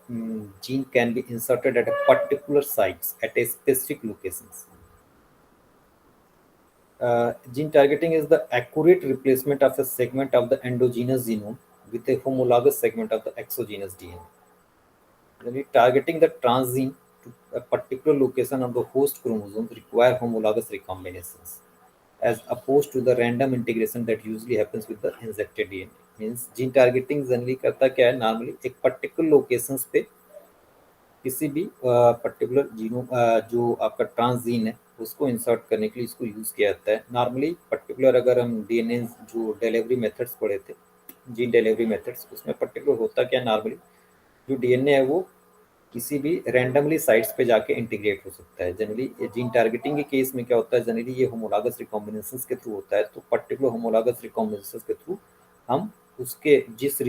gene can be inserted at a particular sites at a specific locations. Gene targeting is the accurate replacement of a segment of the endogenous genome with a homologous segment of the exogenous DNA. When we targeting the transgene to a particular location of the host chromosomes require homologous recombinations, as opposed to the random integration that usually happens with the injected DNA. Means gene targeting generally करता क्या है, normally एक particular locations पे किसी भी particular जीनो जो आपका transgene है उसको इंसर्ट करने के लिए इसको यूज़ किया जाता है। नॉर्मली पर्टिकुलर अगर हम डीएनए जो डिलीवरी मेथड्स पढ़े थे, जीन डिलीवरी मेथड्स, उसमें पर्टिकुलर होता क्या, नॉर्मली जो डीएनए है वो किसी भी रैंडमली साइट्स पे जाके इंटीग्रेट हो सकता है। जनरली जीन टारगेटिंग के केस में क्या होता है, जनरली ये होमोलॉगस रिकॉम्बिनेशंस के थ्रू होता है। तो पर्टिकुलर होमोलॉगस रिकॉम्बिनेशंस के थ्रू हम उसके जिस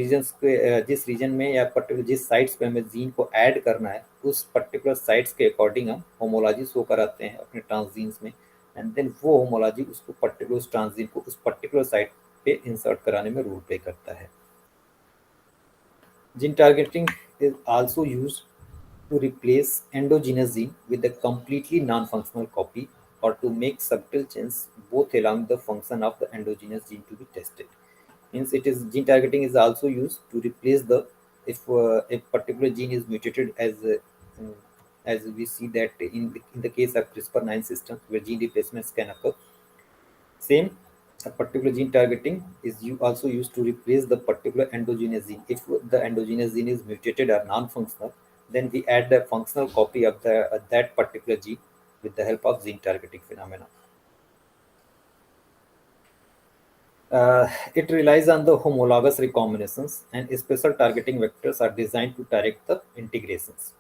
रीजन में या पर्टिकुलर जिस साइट्स पे हमें जीन को ऐड करना है उस पर्टिकुलर साइट्स के अकॉर्डिंग हम होमोलॉजी शो कराते हैं अपने ट्रांसजीन्स में, एंड देन वो होमोलॉजी उसको पर्टिकुलर उस ट्रांसजीन को उस पर्टिकुलर साइट पे इंसर्ट कराने में रोल प्ले करता है। Gene targeting is also used to replace endogenous gene with a completely non-functional copy or to make subtle changes both along the function of the endogenous gene to be tested. Means it is gene targeting is also used to replace the if a particular gene is mutated um, as we see that in the case of CRISPR-9 systems where gene replacements can occur. Same, a particular gene targeting is also used to replace the particular endogenous gene. If the endogenous gene is mutated or non-functional, then we add the functional copy of the that particular gene with the help of gene targeting phenomena. It relies on the homologous recombinations, and special targeting vectors are designed to target the integrations.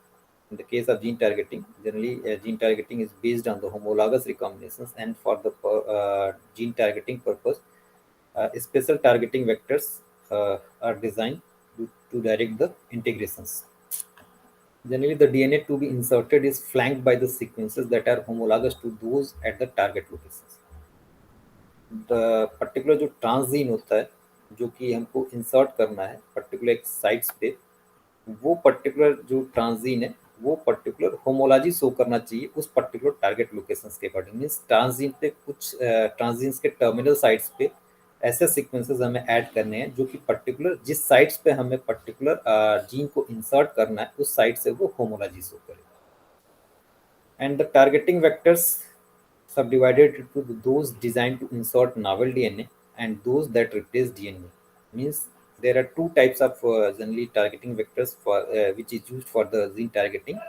In the case of gene targeting, generally gene targeting is based on the homologous recombinations, and for the gene targeting purpose, special targeting vectors are designed to direct the integrations. Generally, the DNA to be inserted is flanked by the sequences that are homologous to those at the target locations. The particular जो transgene होता है जो कि हमको insert करना है particular एक sites पे, वो पर्टिकुलर जो ट्रांसजीन है वो पर्टिकुलर होमोलॉजी शो करना चाहिए उस पर्टिकुलर टारगेट लोकेशंस के अकॉर्डिंग। मीन्स ट्रांसजीन पे कुछ ट्रांसजीन्स के टर्मिनल साइट्स पे ऐसे सीक्वेंसेस हमें ऐड करने हैं जो कि पर्टिकुलर जिस साइट्स पे हमें पर्टिकुलर जीन को इंसर्ट करना है उस साइट से वो होमोलॉजी शो करे। And the targeting vectors subdivided into those designed to insert novel DNA and those that replace DNA. Means there are two types of generally targeting vectors for which is used for the gene targeting.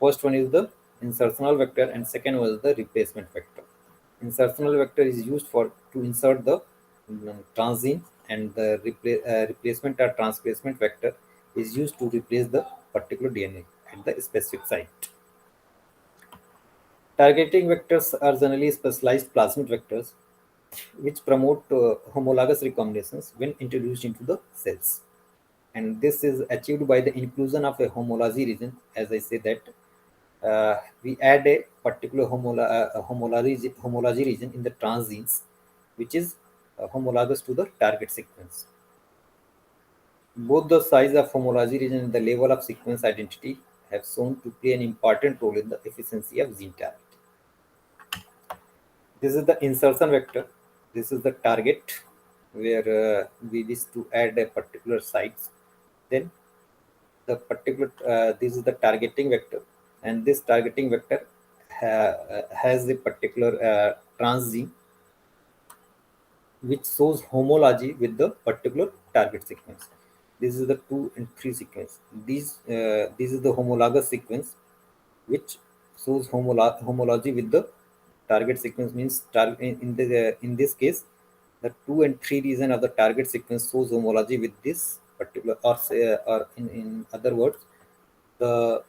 First one is the insertional vector, and second one is the replacement vector. Insertional vector is used for to insert the transgene, and the replacement or transplacement vector is used to replace the particular DNA at the specific site. Targeting vectors are generally specialized plasmid vectors which promote homologous recombinations when introduced into the cells. And this is achieved by the inclusion of a homology region. As I say that we add a particular homology region in the transgenes which is homologous to the target sequence. Both the size of homology region and the level of sequence identity have shown to play an important role in the efficiency of gene targeting. This is the insertion vector. This is the target where we wish to add a particular sites. Then the particular this is the targeting vector, and this targeting vector has a particular transgene which shows homology with the particular target sequence. This is the 2 and 3 sequence. This is the homologous sequence which shows homology with the target sequence. Means in this case the 2 and 3 region of the target sequence shows homology with this particular, or say, or in other words, the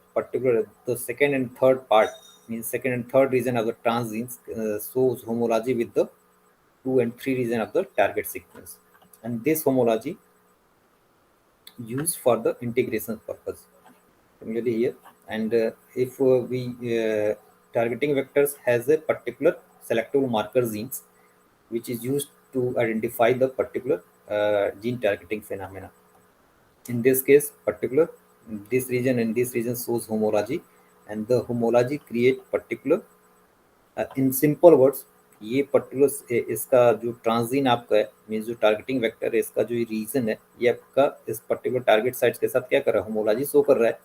second and third part, means second and third region of the transgenes shows homology with the 2 and 3 region of the target sequence, and this homology used for the integration purpose. Similarly here, and if we targeting vectors has a particular selective marker genes which is used to identify the particular gene targeting phenomena. In this case, particular this region and this region shows homology, and the homology create particular, in simple words, ये particular इसका जो ट्रांजीन आपका है, means जो targeting vector है, इसका जो reason है, ये आपका इस पर्टिकुलर टारगेट साइट्स के साथ क्या कर रहा है, होमोलॉजी शो कर रहा है,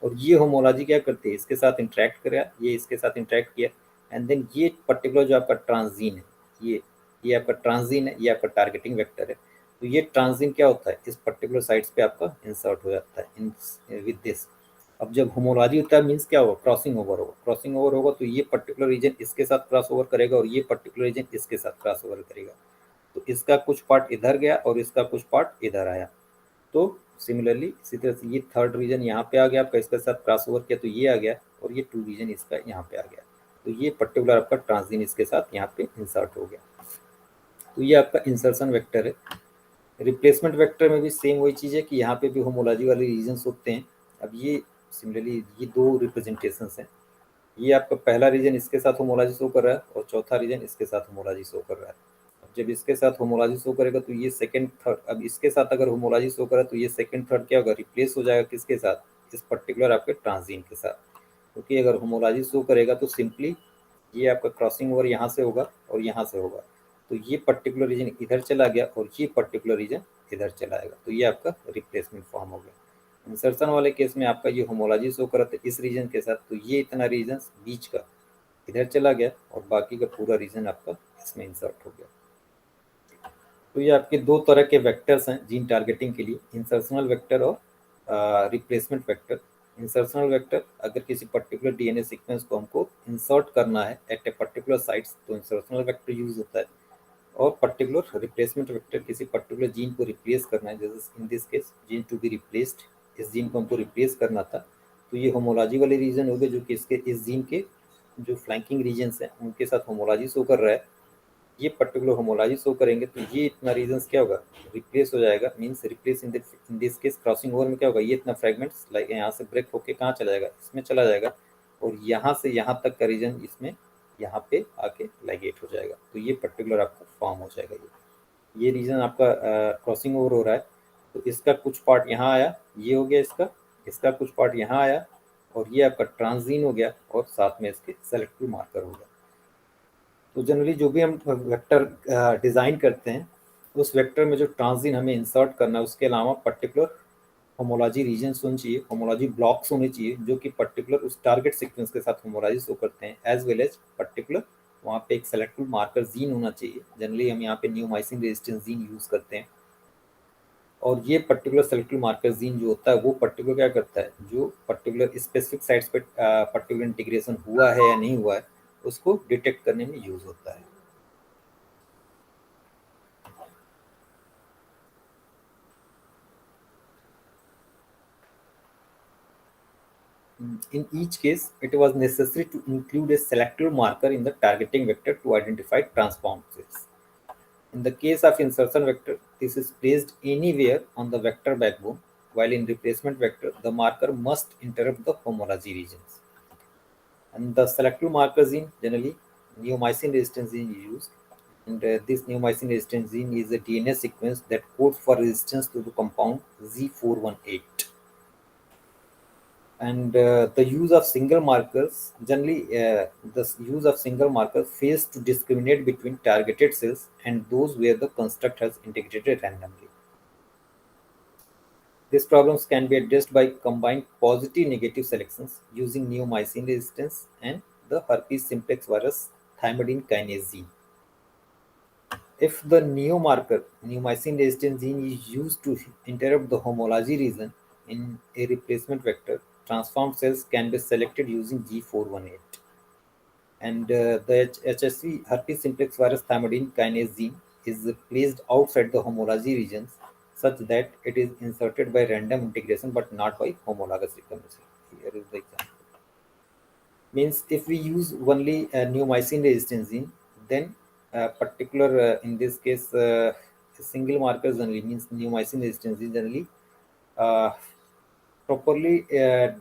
और ये होमोलॉजी क्या करती है, इसके साथ इंटरेक्ट कर रहा है, ये इसके साथ इंटरेक्ट किया, एंड देन ये पर्टिकुलर जो आपका ट्रांजीन है, ये आपका ट्रांजीन है, ये आपका टारगेटिंग वेक्टर है, तो ये ट्रांजीन क्या होता है, इस पर्टिकुलर साइट्स पे आपका इंसर्ट हो जाता है इन विद दिस। अब जब होमोलॉजी होता है मीन्स क्या होगा, क्रॉसिंग ओवर होगा, क्रॉसिंग ओवर होगा तो ये पर्टिकुलर रीजन इसके साथ क्रॉस ओवर करेगा और ये पर्टिकुलर रीजन इसके साथ क्रॉस ओवर करेगा, तो इसका कुछ पार्ट इधर गया और इसका कुछ पार्ट इधर आया। तो सिमिलरली इसी तरह से ये थर्ड रीजन यहाँ पे आ गया आपका, इसके साथ क्रॉस ओवर किया तो ये आ गया, और ये 2 रीजन इसका यहाँ पे आ गया, तो ये पर्टिकुलर आपका ट्रांजीन इसके साथ यहाँ पे इंसर्ट हो गया। तो ये आपका इंसर्शन वेक्टर है। रिप्लेसमेंट वेक्टर में भी सेम वही चीज़ है कि यहाँ पे भी होमोलॉजी वाले रीजन्स होते हैं। अब ये सिमिलरली ये 2 रिप्रेजेंटेशंस हैं, ये आपका पहला रीजन इसके साथ होमोलॉजी शो कर रहा है और चौथा रीजन इसके साथ होमोलॉजी शो कर रहा है। अब जब इसके साथ होमोलॉजी शो करेगा तो ये सेकंड थर्ड, अब इसके साथ अगर होमोलॉजी शो करा तो ये सेकंड थर्ड क्या होगा, रिप्लेस हो जाएगा किसके साथ, इस पर्टिकुलर आपके ट्रांजीन के साथ, क्योंकि अगर होमोलॉजी शो करेगा तो सिंपली ये आपका क्रॉसिंग ओवर यहाँ से होगा और यहाँ से होगा, तो ये पर्टिकुलर रीजन इधर चला गया और ये पर्टिकुलर रीजन इधर चला आएगा, तो ये आपका रिप्लेसमेंट फॉर्म हो गया। इंसर्शन वाले केस में आपका ये होमोलॉजी शो करा था इस रीजन के साथ, तो ये इतना रीजन बीच का इधर चला गया और बाकी का पूरा रीजन आपका इसमें इंसर्ट हो गया। तो ये आपके 2 तरह के वेक्टर्स हैं जीन टारगेटिंग के लिए, इंसर्शनल वेक्टर और रिप्लेसमेंट वेक्टर। इंसर्शनल वेक्टर, अगर किसी पर्टिकुलर डीएनए सीक्वेंस को हमको इंसर्ट करना है एट ए पर्टिकुलर साइट्स तो इंसर्शनल वेक्टर यूज होता है, और पर्टिकुलर रिप्लेसमेंट वेक्टर किसी पर्टिकुलर जीन को रिप्लेस करना है, जैसे in this case gene to be replaced, इस जीन को हमको रिप्लेस करना था, तो ये होमोलॉजी वाले रीजन हो गए जो कि इसके इस जीन के जो फ्लैंकिंग रीजन्स हैं उनके साथ होमोलॉजी शो कर रहा है, ये पर्टिकुलर होमोलॉजी शो करेंगे तो ये इतना रीजन्स क्या होगा, रिप्लेस हो जाएगा, means replace in this case crossing over में क्या होगा, ये इतना फ्रेगमेंट्स लाइक यहाँ से ब्रेक होके कहाँ चला जाएगा, इसमें चला जाएगा, और यहाँ से यहाँ तक का रीजन इसमें यहाँ पे आके लाइगेट हो जाएगा, तो ये पर्टिकुलर आपका फॉर्म हो जाएगा। ये रीजन आपका क्रॉसिंग ओवर हो रहा है, तो इसका कुछ पार्ट यहाँ आया, ये हो गया इसका, इसका कुछ पार्ट यहाँ आया, और ये आपका ट्रांजीन हो गया और साथ में इसके सेलेक्टिव मार्कर हो गया। तो जनरली जो भी हम वेक्टर डिज़ाइन करते हैं उस वेक्टर में जो ट्रांजीन हमें इंसर्ट करना है उसके अलावा पर्टिकुलर होमोलॉजी रीजन्स होने चाहिए, होमोलॉजी ब्लॉक्स होने चाहिए जो कि पर्टिकुलर उस टारगेट सीक्वेंस के साथ होमोलॉजी शो करते हैं, एज वेल एज पर्टिकुलर वहाँ पे एक सेलेक्टिव मार्कर जीन होना चाहिए। जनरली हम यहाँ पे नियोमाइसिन रेजिस्टेंस जीन यूज़ करते हैं, और ये पर्टिकुलर सेलेक्टिव मार्कर जीन जो होता है वो पर्टिकुलर क्या करता है, जो पर्टिकुलर स्पेसिफिक साइट्स पे पर्टिकुलर इंटीग्रेशन हुआ है या नहीं हुआ है उसको डिटेक्ट करने में यूज़ होता है। In each case, it was necessary to include a selective marker in the targeting vector to identify transformations. In the case of insertion vector, this is placed anywhere on the vector backbone, while in replacement vector, the marker must interrupt the homology regions. And the selective marker gene, generally neomycin resistance gene is used. And this neomycin resistance gene is a DNA sequence that codes for resistance to the compound Z418. And the use of single markers, generally the use of single markers fails to discriminate between targeted cells and those where the construct has integrated randomly. These problems can be addressed by combined positive negative selections using neomycin resistance and the herpes simplex virus thymidine kinase gene. If the neomycin resistant gene is used to interrupt the homology region in a replacement vector, transformed cells can be selected using G418. And the HSV herpes simplex virus thymidine kinase gene is placed outside the homology regions such that it is inserted by random integration but not by homologous recombination. Here is the example. Means if we use only neomycin resistant gene, then particular in this case single marker generally means neomycin resistant gene generally properly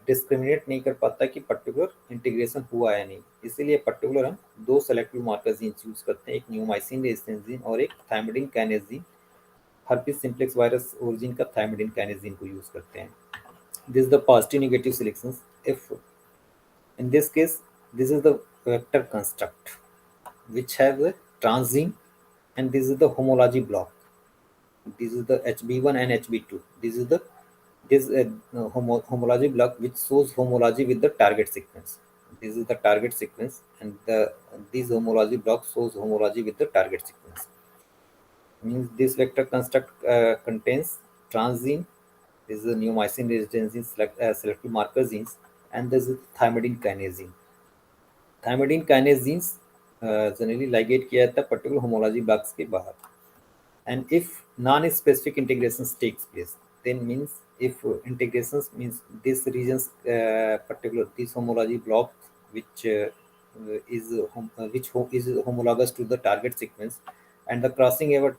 discriminate नहीं कर पाता कि particular integration हुआ है नहीं, इसीलिए particular हम दो सेलेक्टिव मार्कर जीन चूज करते हैं, एक न्यूमाइसिन रेजिस्टेंस जीन और एक thymidine kinase gene. Herpes simplex virus origin का थायमिडिन काइनेज जीन को यूज करते हैं। This is the positive negative selections. If in this case this is the vector construct which has a transgene and this is the homology block, this is the hb1 and hb2, this is the homology block which shows homology with the target sequence. This is the target sequence and this homology block shows homology with the target sequence. Means this vector construct contains transgene, this is the neomycin resistant gene, selective marker genes, and this is thymidine kinase gene. Thymidine kinase genes generally ligate किया जाता है particular homology blocks के बाहर. And if non-specific integrations takes place, then means if integrations means this regions particular this homology block which is homologous to the target sequence, and the crossing ever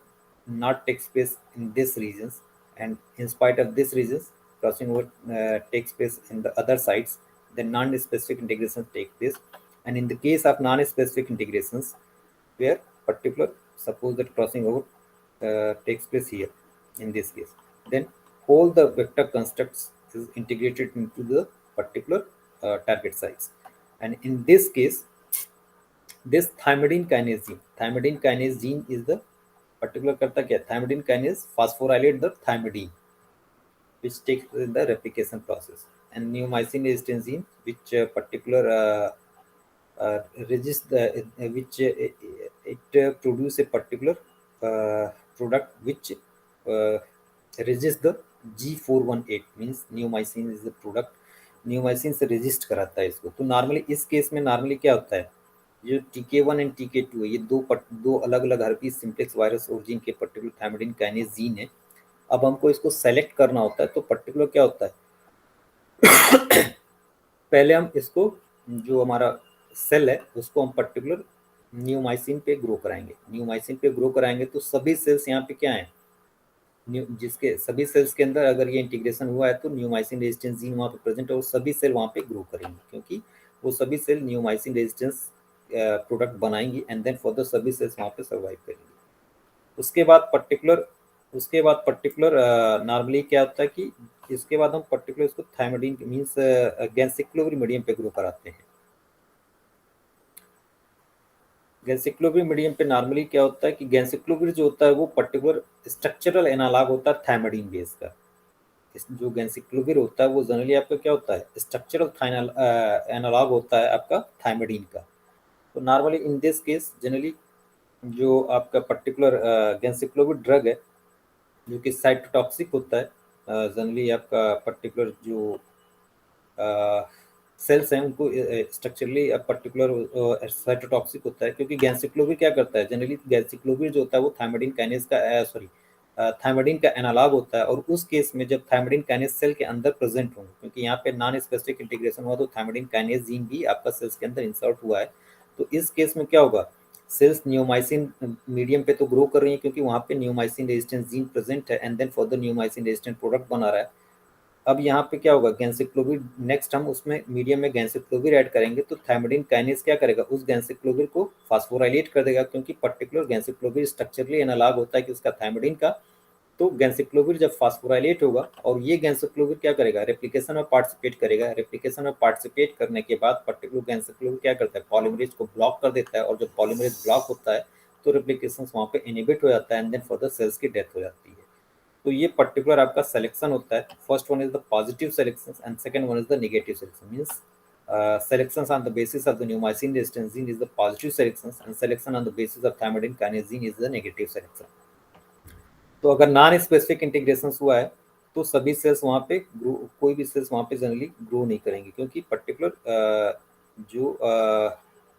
not takes place in this regions, and in spite of this regions crossing over takes place in the other sites, then non-specific integrations take place. And in the case of non-specific integrations where particular suppose that crossing over takes place here in this case, then all the vector constructs is integrated into the particular target sites. And in this case this thymidine kinase gene is the particular करता क्या, thymidine kinase phosphorylate the thymidine which takes the replication process, and neomycin resistant gene which particular resist the which it produce a particular product which resist the G418 means neomycin is the product neomycin से resist कराता है इसको। तो normally इस case में normally क्या होता है, जो TK1 एंड TK2 है ये दो अलग अलग हर्पीस सिम्प्लेक्स वायरस ओरिजिन के पर्टिकुलर थायमिडिन काइनेज जीन है। अब हमको इसको सेलेक्ट करना होता है, तो पर्टिकुलर क्या होता है पहले हम इसको जो हमारा सेल है उसको हम पर्टिकुलर न्यूमाइसिन पे ग्रो कराएंगे। न्यूमाइसिन पे ग्रो कराएंगे तो सभी सेल्स यहाँ पे क्या है, जिसके सभी सेल्स के अंदर अगर ये इंटीग्रेशन हुआ है तो न्यूमाइसिन रेजिस्टेंस जीन वहाँ पे प्रेजेंट है और सभी सेल वहाँ पे ग्रो करेंगे, क्योंकि वो सभी सेल न्यूमाइसिन रेजिस्टेंस प्रोडक्ट बनाएंगी एंड देन फर्दर सभी सेल्स वहाँ पे सर्वाइव करेंगे। उसके बाद पर्टिकुलर नॉर्मली क्या होता है कि इसके बाद हम पर्टिकुलर इसको थायमिडिन मीन्स गैंसिक्लोविर मीडियम पे ग्रो कराते हैं। गैंसिक्लोविर मीडियम पे नॉर्मली क्या होता है कि गैंसिक्लोविर जो होता है वो पर्टिकुलर स्ट्रक्चरल एनालॉग होता है थायमिडिन बेस का। जो गैंसिक्लोविर होता है वो जनरली आपका क्या होता है, स्ट्रक्चरल एनालॉग होता है आपका थायमिडिन का। तो normally in this case generally जो आपका पर्टिकुलर गैंसिक्लोविर ड्रग है जो कि साइटोटॉक्सिक होता है, जनरली आपका पर्टिकुलर जो सेल्स हैं उनको स्ट्रक्चरली पर्टिकुलर साइटोटॉक्सिक होता है, क्योंकि गैंसिक्लोविर क्या करता है, जनरली गैंसिक्लोविर जो होता है वो थायमिडिन काइनेज का थायमिडिन का एनालॉग होता है। और उस केस में जब थायमिडिन काइनेज सेल के अंदर प्रेजेंट होंगे, क्योंकि यहाँ पे नॉन स्पेसिफिक इंटीग्रेशन हुआ तो थायमिडिन काइनेज जीन भी आपका सेल्स के अंदर इंसर्ट हुआ है, तो इस केस में क्या होगा, सेल्स नियोमाइसिन मीडियम पे तो ग्रो कर रही है क्योंकि वहाँ पे नियोमाइसिन रेजिस्टेंस जीन प्रेजेंट है and then further neomycin resistant product बना रहा है। अब यहाँ पे क्या होगा, गैंसिक्लोविर नेक्स्ट हम उसमें मीडियम में गैंसिक्लोविर ऐड करेंगे तो थायमिडिन काइनेज क्या करेगा, उस गैंसिक्लोविर को फास्फोराइलेट कर देगा, क्योंकि पर्टिकुलर गैंसिक्लोविर स्ट्रक्चरली एनालॉग होता है कि उसका थायमिडिन का। तो गैंसिक्लोविर जब फास्फोराइलेट होगा और ये गैंसिक्लोविर क्या करेगा, रेप्लिकेशन में पार्टिसिपेट करेगा। रेप्लिकेशन में पार्टिसिपेट करने के बाद पर्टिकुलर गैंसिक्लोविर क्या करता है, पॉलीमरेज को ब्लॉक कर देता है, और जब पॉलीमरेज ब्लॉक होता है तो रेप्लिकेशन वहाँ पे इनहिबिट हो जाता है एंड देन फर्दर सेल्स की डेथ हो जाती है। तो ये पर्टिकुलर आपका सिलेक्शन होता है। First one is the positive selection and second one is the negative selection. Means selections on the basis of the neomycin resistance gene is the positive selections and selection on the basis of thymidine kinase gene is the negative selection. तो अगर non specific integration हुआ है तो सभी sales वहाँ पे grow, कोई भी सेल्स वहाँ पे जनरली ग्रो नहीं करेंगे, क्योंकि पर्टिकुलर जो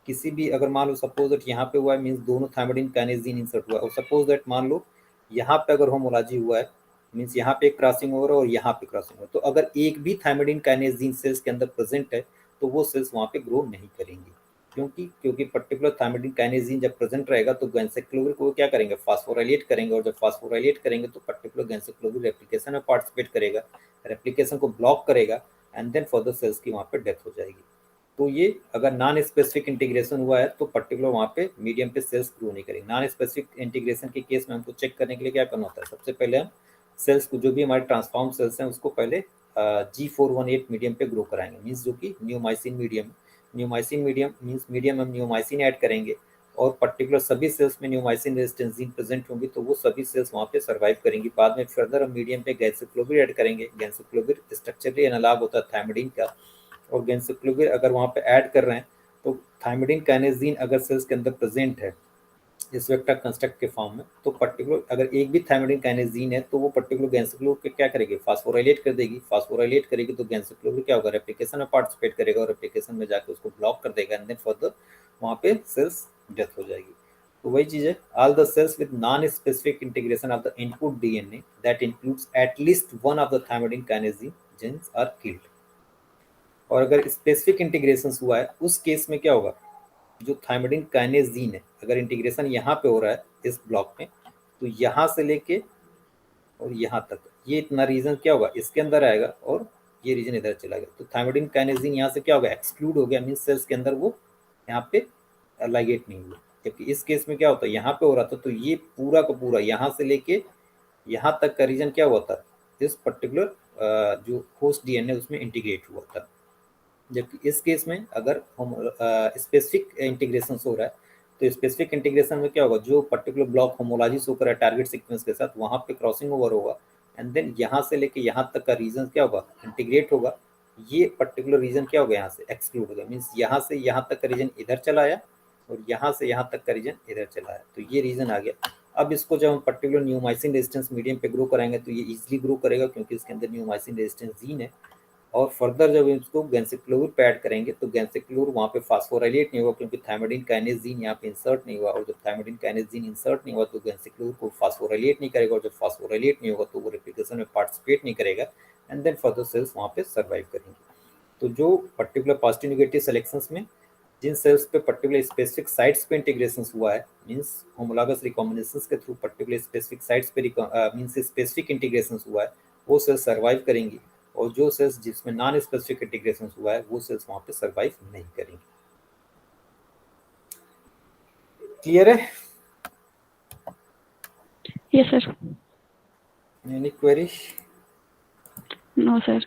किसी भी, अगर मान लो सपोज दैट यहाँ पे हुआ है मीन्स दोनों थायमिडिन काइनेज जीन इंसर्ट हुआ है, और सपोज दैट मान लो यहाँ पे अगर होमोलॉजी हुआ है मीन्स यहाँ पे एक क्रॉसिंग हो रहा है और यहाँ पे क्रॉसिंग हो रहा है, तो अगर एक भी थायमिडिन काइनेज जीन सेल्स के अंदर प्रेजेंट है तो वो सेल्स वहाँ पे ग्रो नहीं करेंगी। क्योंकि पर्टिकुलर थायमिडिन काइनेज जीन जब प्रेजेंट रहेगा तो गैंसेक्लोविर को क्या करेंगे, फास्फोराइलेट करेंगे, और जब फास्फोराइलेट करेंगे तो पर्टिकुलर गैंसेक्लोविर रेप्लिकेशन में पार्टिसिपेट करेगा, रेप्लिकेशन को ब्लॉक करेगा, एंड देन फर्दर सेल्स की वहाँ पे डेथ हो जाएगी। तो ये अगर नॉन स्पेसिफिक इंटीग्रेशन हुआ है तो पर्टिकुलर वहाँ पे मीडियम पे सेल्स ग्रो नहीं करेंगे। नॉन स्पेसिफिक इंटीग्रेशन के केस में हमको चेक करने के लिए क्या करना होता है, सबसे पहले हम सेल्स को, जो भी हमारे ट्रांसफॉर्म सेल्स हैं उसको पहले G418 मीडियम पे ग्रो कराएंगे, मीन्स जो कि neomycin medium, neomycin medium means medium हम न्यूमाइसिन ऐड करेंगे, और पर्टिकुलर सभी सेल्स में न्यूमाइसिन रेजिस्टेंस जीन प्रेजेंट होंगी तो वो सभी सेल्स वहाँ पे सर्वाइव करेंगी। बाद में फर्दर हम मीडियम पे गैंसेक्लोविर ऐड करेंगे। गैंसेक्लोविर स्ट्रक्चरली एनालॉग होता है थायमिडिन का, और गैंसेक्लोविर अगर वहाँ पे ऐड कर रहे हैं तो थायमिडिन काइनेज जीन अगर सेल्स के अंदर प्रेजेंट है इस वेक्टर कंस्ट्रक्ट के फॉर्म में, तो पर्टिकुलर अगर एक भी थायमिडिन काइनेज जीन है तो वो पर्टिकुलर गैंसेक्लोविर के क्या करेगी, फास्फोराइलेट कर देगी। फास्फोराइलेट करेगी तो गैंसेक्लोविर क्या होगा, रेप्लिकेशन में पार्टिसिपेट करेगा, और रेप्लिकेशन में जाकर उसको ब्लॉक कर देगा, एंड देन फर्दर वहाँ पे सेल्स डेथ हो जाएगी। तो वही चीज है, all the cells with non specific integration of the input DNA that includes at least one of the thymidine kinase genes are killed. और अगर स्पेसिफिक इंटीग्रेशन हुआ है उस केस में क्या होगा, जो थायमिडिन काइनेज जीन है अगर इंटीग्रेशन यहाँ पे हो रहा है इस ब्लॉक में, तो यहाँ से लेके और यहाँ तक ये इतना रीजन क्या होगा इसके अंदर आएगा, और ये रीजन इधर चला गया, तो थायमिडिन काइनेज जीन यहाँ से क्या होगा, एक्सक्लूड हो गया, मीन सेल्स के अंदर वो यहाँ पे लाइगेट नहीं हुआ। जबकि इस केस में क्या होता है, यहाँ पे हो रहा था तो ये पूरा का पूरा यहाँ से लेके यहाँ तक का रीजन क्या हुआ था, इस पर्टिकुलर जो होस्ट डीएनए उसमें इंटीग्रेट हुआ था। जबकि इस केस में अगर हम स्पेसिफिक इंटीग्रेशन हो रहा है तो स्पेसिफिक इंटीग्रेशन में क्या होगा, जो पर्टिकुलर ब्लॉक होमोलॉजिस होकर है टारगेट सीक्वेंस के साथ वहाँ पे क्रॉसिंग ओवर होगा, एंड देन यहाँ से लेके यहाँ तक का रीजन क्या होगा, इंटीग्रेट होगा। ये पर्टिकुलर रीजन क्या होगा, यहाँ से एक्सक्लूड होगा, मीन्स यहाँ से यहाँ तक का रीजन इधर चला आया और यहाँ से यहाँ तक का रीजन इधर चला आया, तो ये रीजन आ गया। अब इसको जब हम पर्टिकुलर न्यूमाइसिन रेजिस्टेंस मीडियम पे ग्रो कराएंगे तो ये इजीली ग्रो करेगा क्योंकि इसके अंदर न्यूमाइसिन रेजिस्टेंस जीन है। और फर्दर जब इसको गैंसेक्लोविर पे ऐड करेंगे तो गैंसेक्लोविर वहाँ पे फास्फोराइलेट नहीं होगा क्योंकि थायमिडिन काइनेज जीन यहाँ पे इंसर्ट नहीं हुआ, और जब थायमिडिन काइनेज जीन इंसर्ट नहीं हुआ तो गैंसेक्लोविर को फास्फोराइलेट नहीं करेगा, और जब फास्फोराइलेट नहीं होगा तो वो रेप्लिकेशन में पार्टिसिपेट नहीं करेगा, एंड देन फर्दर सेल्स वहाँ पे सर्वाइव करेंगे। तो जो पर्टिकुलर पॉजिटिव नेगेटिव सिलेक्शंस में जिन सेल्स पे पर्टिकुलर स्पेसिफिक साइट्स पे इंटीग्रेशन हुआ है, मींस होमोलॉगस रिकॉम्बिनेशंस के थ्रू पर्टिकुलर स्पेसिफिक साइट्स पे मींस स्पेसिफिक इंटीग्रेशन हुआ है, वो सेल्स सर्वाइव करेंगी, और जो सेल्स जिसमें नॉन स्पेसिफिक इंटीग्रेशन हुआ है वो सेल्स वहां पे सर्वाइव नहीं करेंगी। क्लियर है? Yes sir. Any query? No sir.